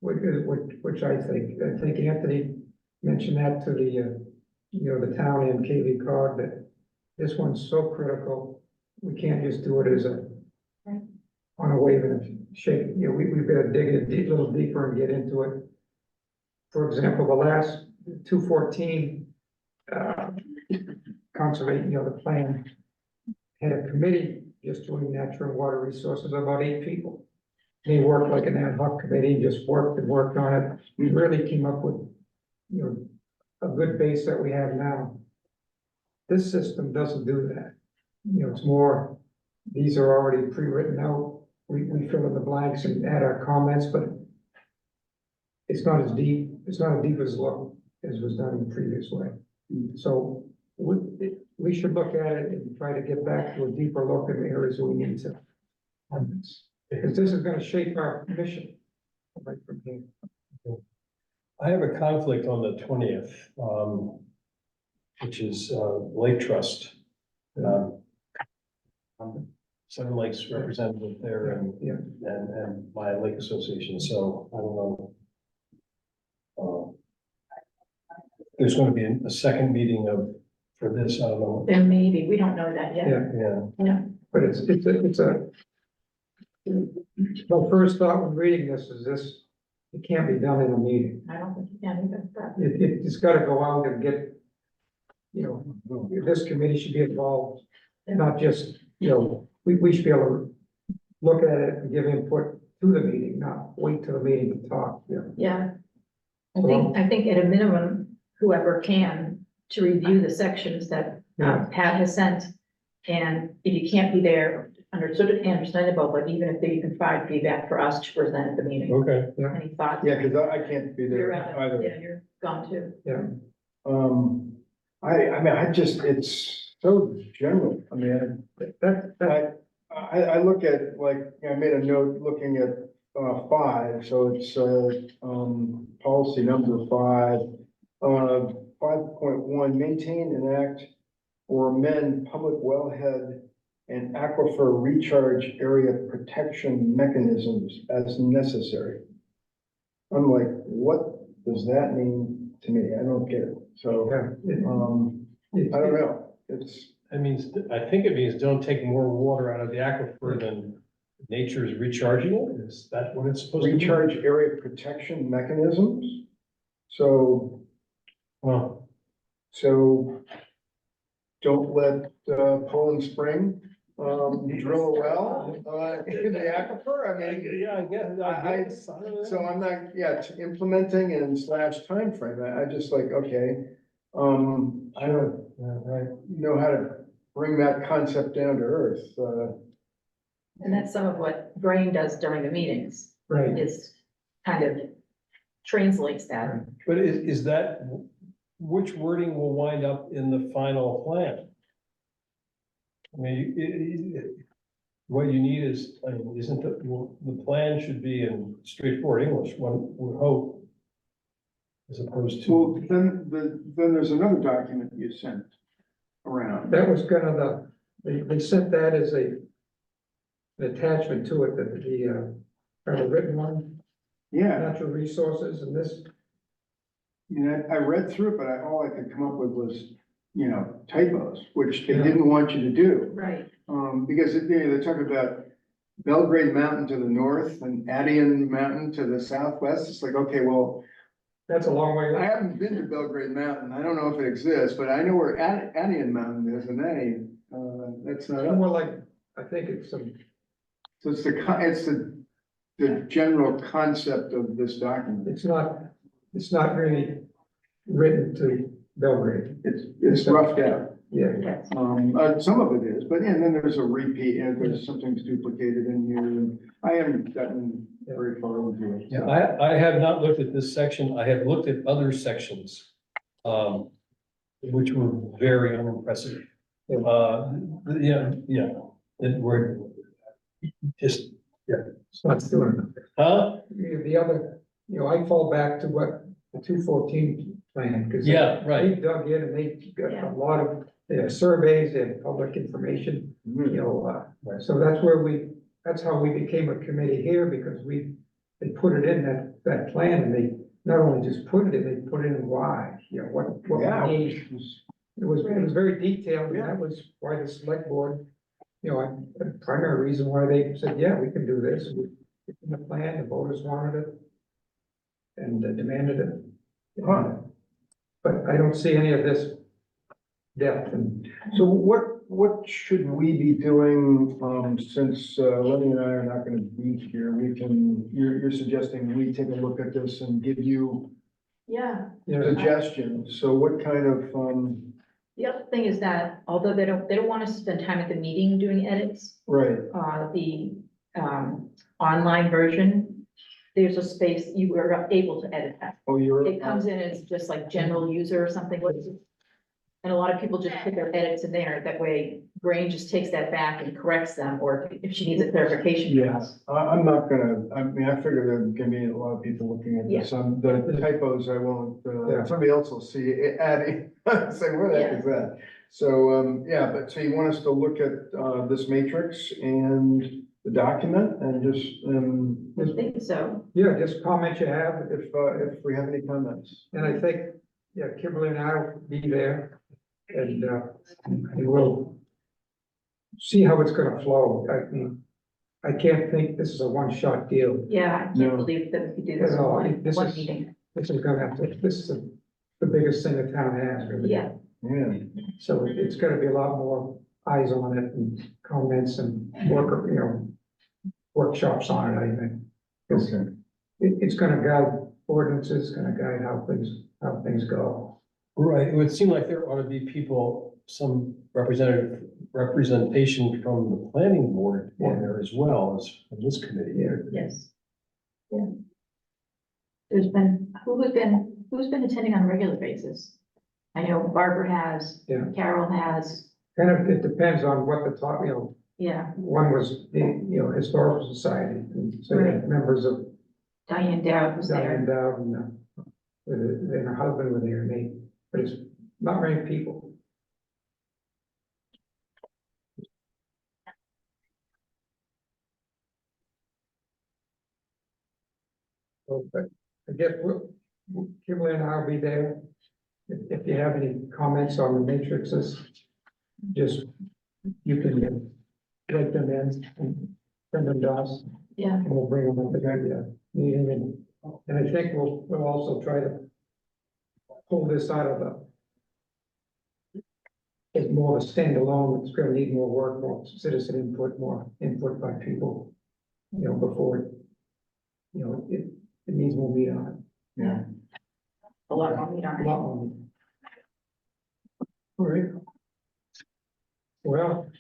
Which I think Anthony mentioned that to the town and KV-COG, that this one's so critical. We can't just do it as on a wave and a shake. We've got to dig a little deeper and get into it. For example, the last 214 conservation, the plan had a committee just doing natural and water resources, about 8 people. They worked like an ad hoc committee, just worked on it. We really came up with, a good base that we have now. This system doesn't do that. It's more, these are already pre-written out. We fill in the blanks and add our comments, but it's not as deep. It's not as deep as was done in the previous way. So we should look at it and try to get back to a deeper look at the areas we need to. Because this is gonna shape our mission right from here. I have a conflict on the 20th, which is Lake Trust. Seven Lakes representative there and my lake association, so I don't know. There's going to be a second meeting for this, I don't know. There may be, we don't know that yet. Yeah, But my first thought when reading this is it can't be done in a meeting. I don't think you can even, but It's gotta go out and get, this committee should be involved, not just, we should be able to look at it and give input to the meeting, not wait till the meeting to talk. yeah. I think at a minimum, whoever can, to review the sections that Pat has sent. And if you can't be there, understandable, but even if you can provide feedback for us to present at the meeting. okay. Any thoughts? Yeah, because I can't be You're there out. either. Yeah, you're gone too. It's so general. I mean, I look at, I made a note looking at 5, so it's policy number 5. 5.1, maintain, enact, or amend public wellhead and aquifer recharge area protection mechanisms as necessary. I'm like, what does that mean? to me, I don't get it, so, Yeah. I don't know, it's. I mean, I think it means don't take more water out of the aquifer than nature is recharging it. Is that what it's supposed to be? Recharge area protection mechanisms. So, Well, so don't let, Poland Spring, drill a well, in the aquifer, I mean. yeah, I guess, I- guess. I don't know. So I'm not, yeah, implementing and slash timeframe, I just like, okay, I don't Yeah, right. know how to bring that concept down to earth, And that's some of what Brain does during the meetings, Right, is kind of translates that. But is that, which wording will wind up in the final plan? I mean, what you need is, I mean, isn't the plan should be in straightforward English, one would hope. As opposed well, to, then there's another document you sent around. that was kind of they sent that as an attachment to it, kind of written one, Yeah, natural resources, and this, I mean, I read through it, but all I could come up with was, typos, which they Yeah. didn't want you to do. Right. Because they talk about Belgrade Mountain to the north and Adian Mountain to the southwest. It's like, okay, well, that's a long way. I haven't been to Belgrade Mountain. I don't know if it exists, but I know where Adian Mountain is, and that's not More up. like, I think it's some, So it's the general concept of this document. it's not really written to Belgrade, It's roughed out. yeah. Yes. Some of it is, but, and then there's a repeat, and there's something's duplicated in here, and I haven't gotten very far into it. yeah, I have not looked at this section. I have looked at other sections. Which were very unimpressive. Yeah, that were just, It's not doing it. huh? The other, I fall back to what the 214 plan, because Yeah, right. they dug in and they got Yeah. a lot of, they have surveys, they have public information, Mhm. uh, so that's how we became a committee here, because they put it in that plan, and they not only just put it in, they put in why, what Yeah, we need. It was very detailed, and Yeah. that was why the select board, the primary reason why they said, yeah, we can do this. It's in the plan, the voters wanted it. And demanded it. Huh. But I don't see any of this depth and, So what should we be doing, since, Lenny and I are not gonna be here, you're suggesting we take a look at this and give you Yeah. suggestions, so what kind of, The other thing is that although they don't want us to spend time at the meeting doing edits, right, the online version, there's a space you were able to edit that. oh, you're. It comes in as just like general user or something. And a lot of people just put their edits in there. That way Brain just takes that back and corrects them, or if she needs a clarification. from us. I'm not gonna, I mean, I figure there's gonna be a lot of people looking at this, the typos I won't, Yeah. somebody else will see it adding, say, where the heck is that? So, yeah, but so you want us to look at, this matrix and the document and just, I think so. yeah, just comment you have, if we have any comments. and I think, Kimberly and I will be there. And we'll see how it's gonna flow. I mean, I can't think this is a one-shot deal. Yeah, I No. can't believe that we could do this in No, one this one is- meeting. This is gonna have to, this is the biggest thing the town has, really. Yeah, Yeah, So it's gonna be a lot more eyes on it and comments and workshops on it, I think. 'Cause okay. it's gonna guide ordinances, gonna guide how things go. Right, it would seem like there ought to be people, some representation from the planning board on there as well as from this committee here. yes. Yeah. Who's been attending on a regular basis? I know Barbara has. Yeah. Carol has, Kind of, it depends on what the talk, yeah, one was the, Historical Society, and so you had members of Diane Dowd was Diane there. Dowd and her husband were there, but it's not many people. So, but I guess Kimberly and I'll be there. If you have any comments on the matrices, just, you can write them in and send them to us, Yeah, and we'll bring them up at the meeting, and I think we'll also try to pull this out of it's more of a standalone, it's gonna need more work, more citizen input, more input by people, before it needs more meat on Yeah. a lot more meat it. on A it. lot more meat. All right. Well,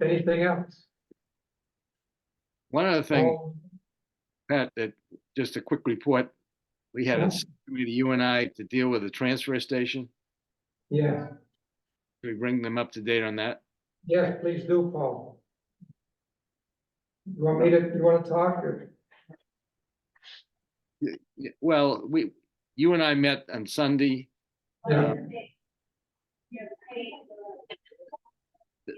anything else? One other thing, Oh, Pat, that, just a quick report. We had Yeah. a committee, you and I, to deal with the transfer station. Yeah, Can we bring them up to date on that? yes, please do, Paul. You want to talk, or? Well, you and I met on Sunday. Yeah,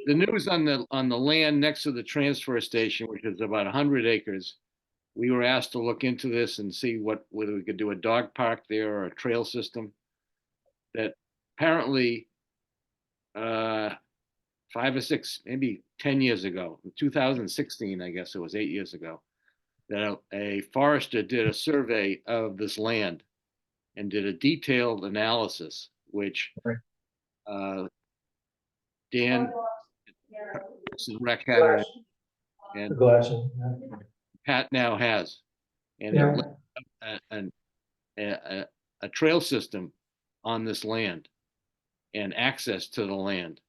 The news on the land next to the transfer station, which is about 100 acres. We were asked to look into this and see whether we could do a dog park there or a trail system. That apparently, 5 or 6, maybe 10 years ago, in 2016, I guess it was 8 years ago, that a forester did a survey of this land and did a detailed analysis, which Dan Rec had it, and Glassing. Pat now has. And yeah, a trail system on this land and access to the land.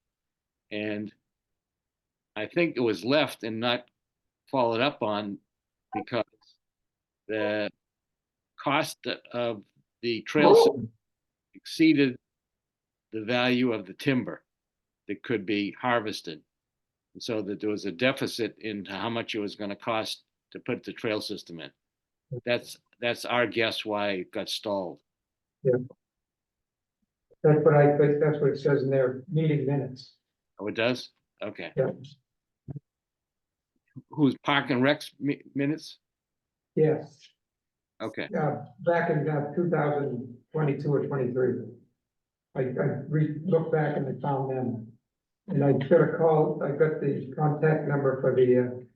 And I think it was left and not followed up on because the cost of the trail system exceeded the value of the timber that could be harvested. And so that there was a deficit in how much it was going to cost to put the trail system in. That's our guess why it got stalled. that's what I think, that's what it says in their meeting minutes. Oh, it does? Okay. Yeah, Who's Park and Rec's minutes? yes, Okay, back in 2022 or 23. I looked back and I found them, and I got a call, I got the contact number for the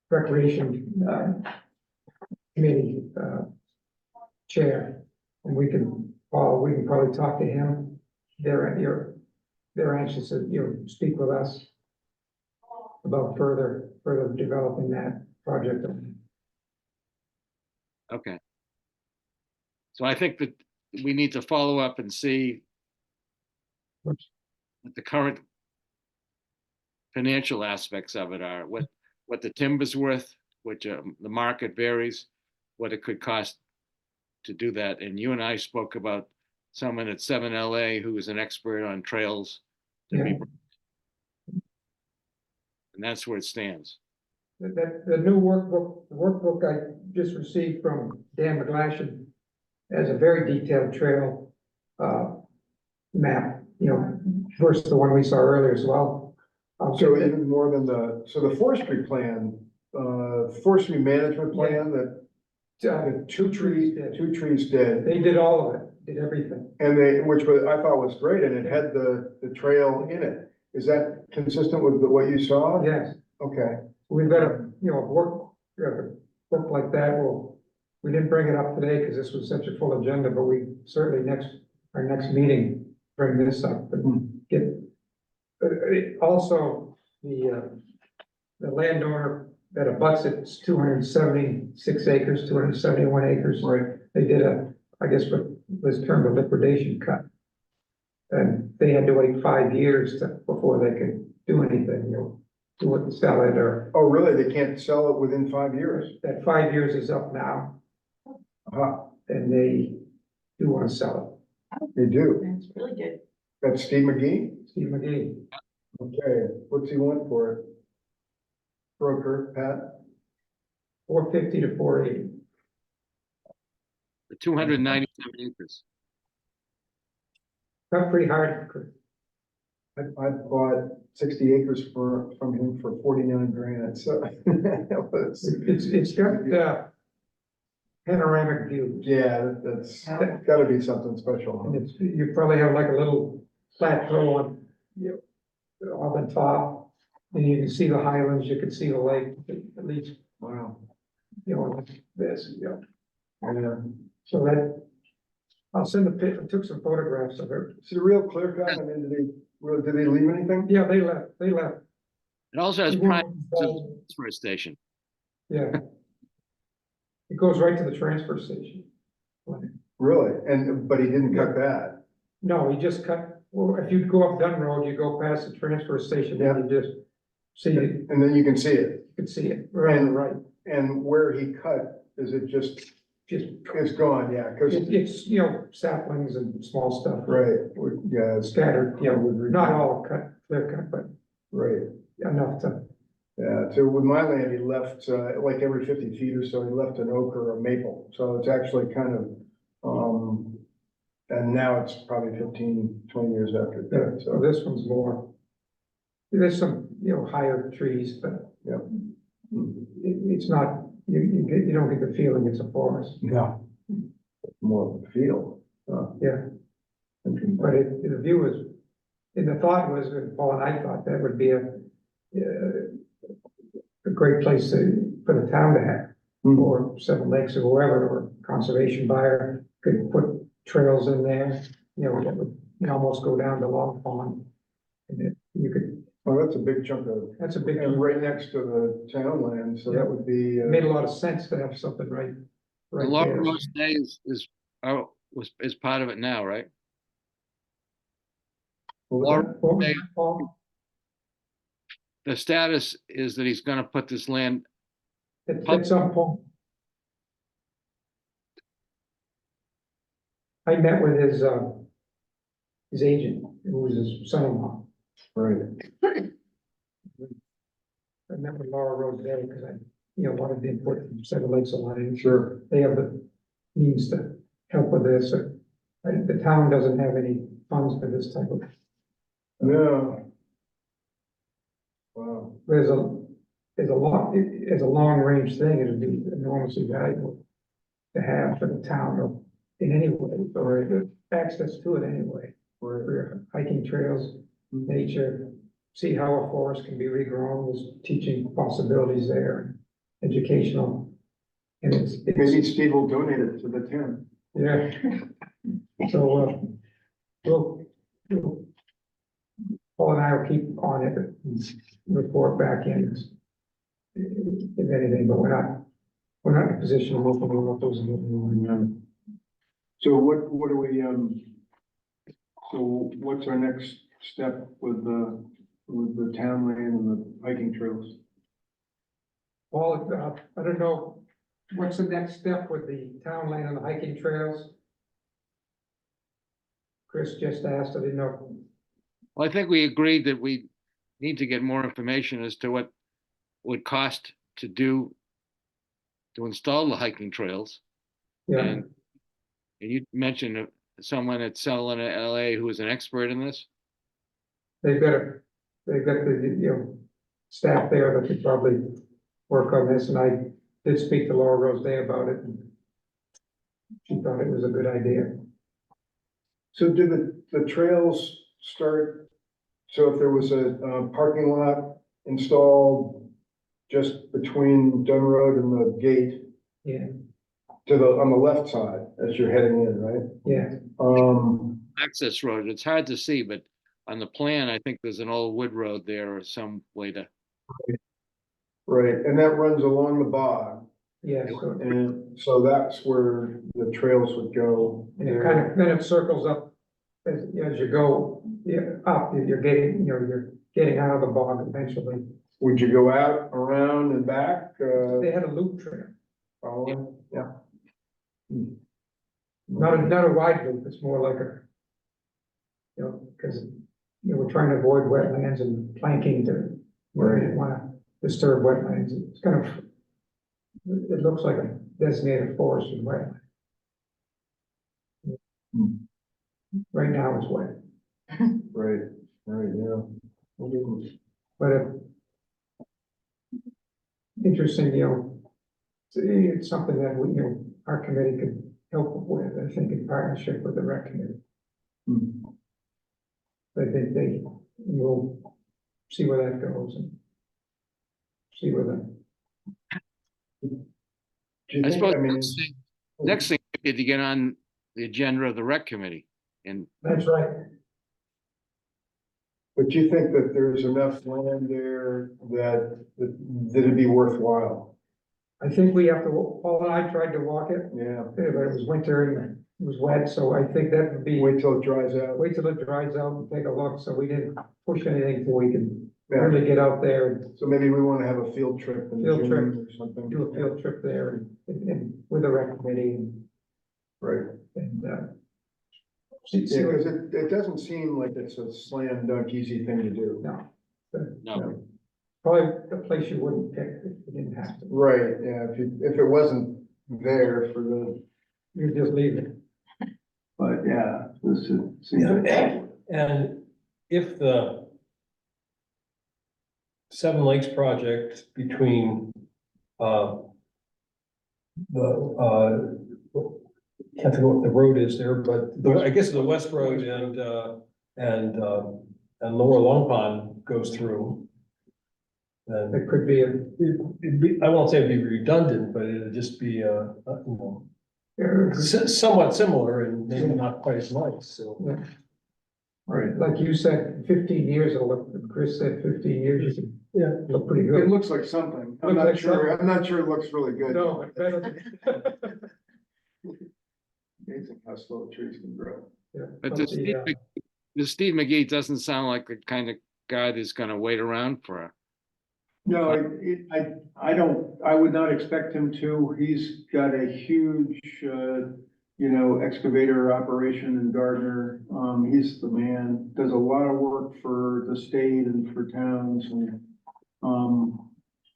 recreation committee chair, and we can probably talk to him. They're anxious to speak with us about further developing that project. okay. So I think that we need to follow up and see what the current financial aspects of it are, what the timber's worth, which the market varies, what it could cost to do that. And you and I spoke about someone at 7LA who is an expert on trails. Yeah. And that's where it stands. The new workbook I just received from Dan McGlashan has a very detailed trail map, versus the one we saw earlier as well. So even more than the forestry plan, forestry management plan that the two trees dead. They did all of it, did everything. And which I thought was great, and it had the trail in it. Is that consistent with what you saw? Yes, Okay, we've got a book like that. We didn't bring it up today because this was such a full agenda, but we certainly our next meeting, bring this up and get. Also, the landowner that abuts it's 276 acres, 271 acres. right. They did I guess what was termed a liquidation cut. And they had to wait 5 years before they could do anything, do it, sell it, or Oh, really? They can't sell it within 5 years? that 5 years is up now, Uh-huh, and they do want to sell they do. That's really good. That's Steve McGee? it. Steve McGee, Okay, what's he want for it? Broker, Pat? 450 to 480. For 297 acres. Got pretty hard. I bought 60 acres from him for 49 grand, so. That was- It's got, panoramic view. Yeah, that's gotta be something special. And it's, you probably have like a little plateau on, on the top. And you can see the highlands, you can see the lake, at least, Wow. like this, Yeah. So that, I'll send a pic, I took some photographs of it. Is it a real clear cut? I mean, did they leave anything? Yeah, they left. It also has It prime won't- for a station. Yeah. It goes right to the transfer station. Really? But he didn't cut that? No, he just cut, well, if you go up Dunn Road, you go past the transfer station, then you just see it, you And then you can see it. can see it, right on the right. And where he cut, is it just, Just, it's gone, yeah, because, it's, saplings and small stuff. right, yeah, it's Scattered, not all cut, clear cut, but right. enough to, Yeah, so with my land, he left, like every 50 feet or so, he left an oak or a maple, so it's actually kind of, and now it's probably 15, 20 years after that, so so. this one's more. There's some, higher trees, but it's not, you don't get the feeling it's a forest. No. More of a field. Yeah. Interesting. But the view is, and the thought was, and Paul and I thought that would be a great place for the town to have, or Seven Lakes or whoever, or conservation buyer could put trails in there, that would, almost go down to Long Pond. And you could, Well, that's a big chunk of, that's a big, and right next to the town land, so that would be. it made a lot of sense to have something right The Laurel there. Road Day is part of it now, right? What was Laurel- that? What was that, Paul? The status is that he's gonna put this land, At some point. I met with his agent, who was his son-in-law. Right, I met with Laura Road today because I, wanted input from Seven Lakes Alliance. sure. They have the means to help with this. The town doesn't have any funds for this type of, No. Wow, there's a long range thing. It'd be enormously valuable to have for the town or in any way, or the access to it anyway, right. for hiking trails, nature, see how a forest can be regrown, there's teaching possibilities there, educational. And Maybe Steve will donate it to the town. yeah. So, we'll, Paul and I will keep on it, and report back in, if anything, but we're not in a position to open up those. So what do we, so what's our next step with the town land and the hiking trails? Paul, I don't know, what's the next step with the town land and the hiking trails? Chris just asked, I didn't know. well, I think we agreed that we need to get more information as to what would cost to install the hiking trails. Yeah, And you mentioned someone at Sullivan LA who is an expert in this. they've got the, staff there that could probably work on this, and I did speak to Laura Rose Day about it, and she thought it was a good idea. So do the trails start, so if there was a parking lot installed just between Dunn Road and the gate Yeah, on the left side as you're heading in, right? yeah, Access road, it's hard to see, but on the plan, I think there's an old wood road there or some way to, Right, and that runs along the bog, yeah, so, and so that's where the trails would go. and it kind of, then it circles up as you go, up, you're getting, you're getting out of the bog eventually. Would you go out, around and back, They had a loop trail, probably? Yeah. not a wide loop, it's more like a, because, we're trying to avoid wetlands and planking to, where we didn't want to disturb wetlands. It's kind of, it looks like a designated forest and wetland. Right now it's wet, Right, yeah. but interesting, it's something that we, our committee could help with, I think, in partnership with the rec committee. Hmm. I think they will see where that goes and see where the, Do you I think, suppose I mean, next thing is to get on the agenda of the rec committee. And that's right. but do you think that there's enough land there that it'd be worthwhile? I think we have to, Paul and I tried to walk it, Yeah, but it was winter and it was wet, so I think that would be, wait till it dries out. wait till it dries out and take a look, so we didn't push anything till we can Yeah, really get out there and so maybe we wanna have a field trip in Field June trip. or something. do a field trip there and with the rec committee Right, and, see yeah, what, cause it doesn't seem like it's a slam dunk easy thing to do. no. no, Probably a place you wouldn't pick if you didn't have to. Right, yeah, if it wasn't there for the, You just leave it. but yeah, this is. Yeah, and if the Seven Lakes project between, can't think of what the road is there, but I guess the West Road and Lower Long Pond goes through. Then It could be a, it'd be, I won't say it'd be redundant, but it'd just be, you know, somewhat similar and maybe not quite as nice, so. Right. like you said, 15 years, it'll look, Chris said 15 years, you Yeah. can look pretty It good. looks like something. I'm Looks not like sure, I'm not sure it looks really good. No, but better. Amazing how slow trees can grow. Yeah, but the, the Steve McGee doesn't sound like the kind of guy that's gonna wait around for a. No, I don't, I would not expect him to. He's got a huge, excavator operation in Gardner. He's the man, does a lot of work for the state and for towns and,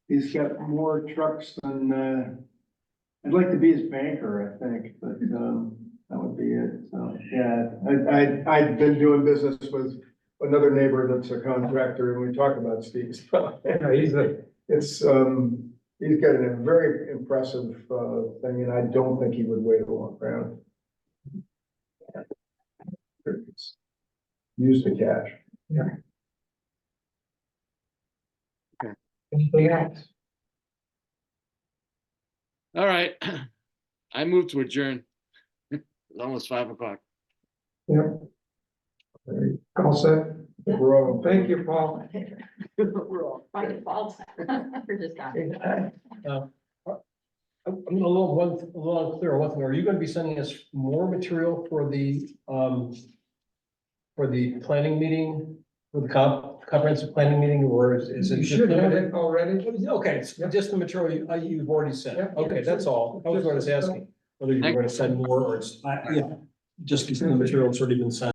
he's got more trucks than, I'd like to be his banker, I think, but, that would be it. So, yeah, I've been doing business with another neighbor that's a contractor and we talk about Steve. yeah, he's a, It's, he's got a very impressive, thing, and I don't think he would wait a long round. Use the cash. anything else? All right, I moved to adjourn. It's almost 5 o'clock. Yeah. All set. We're all. Thank you, Paul. We're all. By default, we're just not. I'm a little unclear on one thing. Are you gonna be sending us more material for the planning meeting, for the comprehensive planning meeting, or is it? You just should have limited? it already. Okay, it's just the material you've already sent. Yeah. Okay, that's all. That was what I was asking, whether you were gonna send more or it's, yeah, just the material that's already been sent.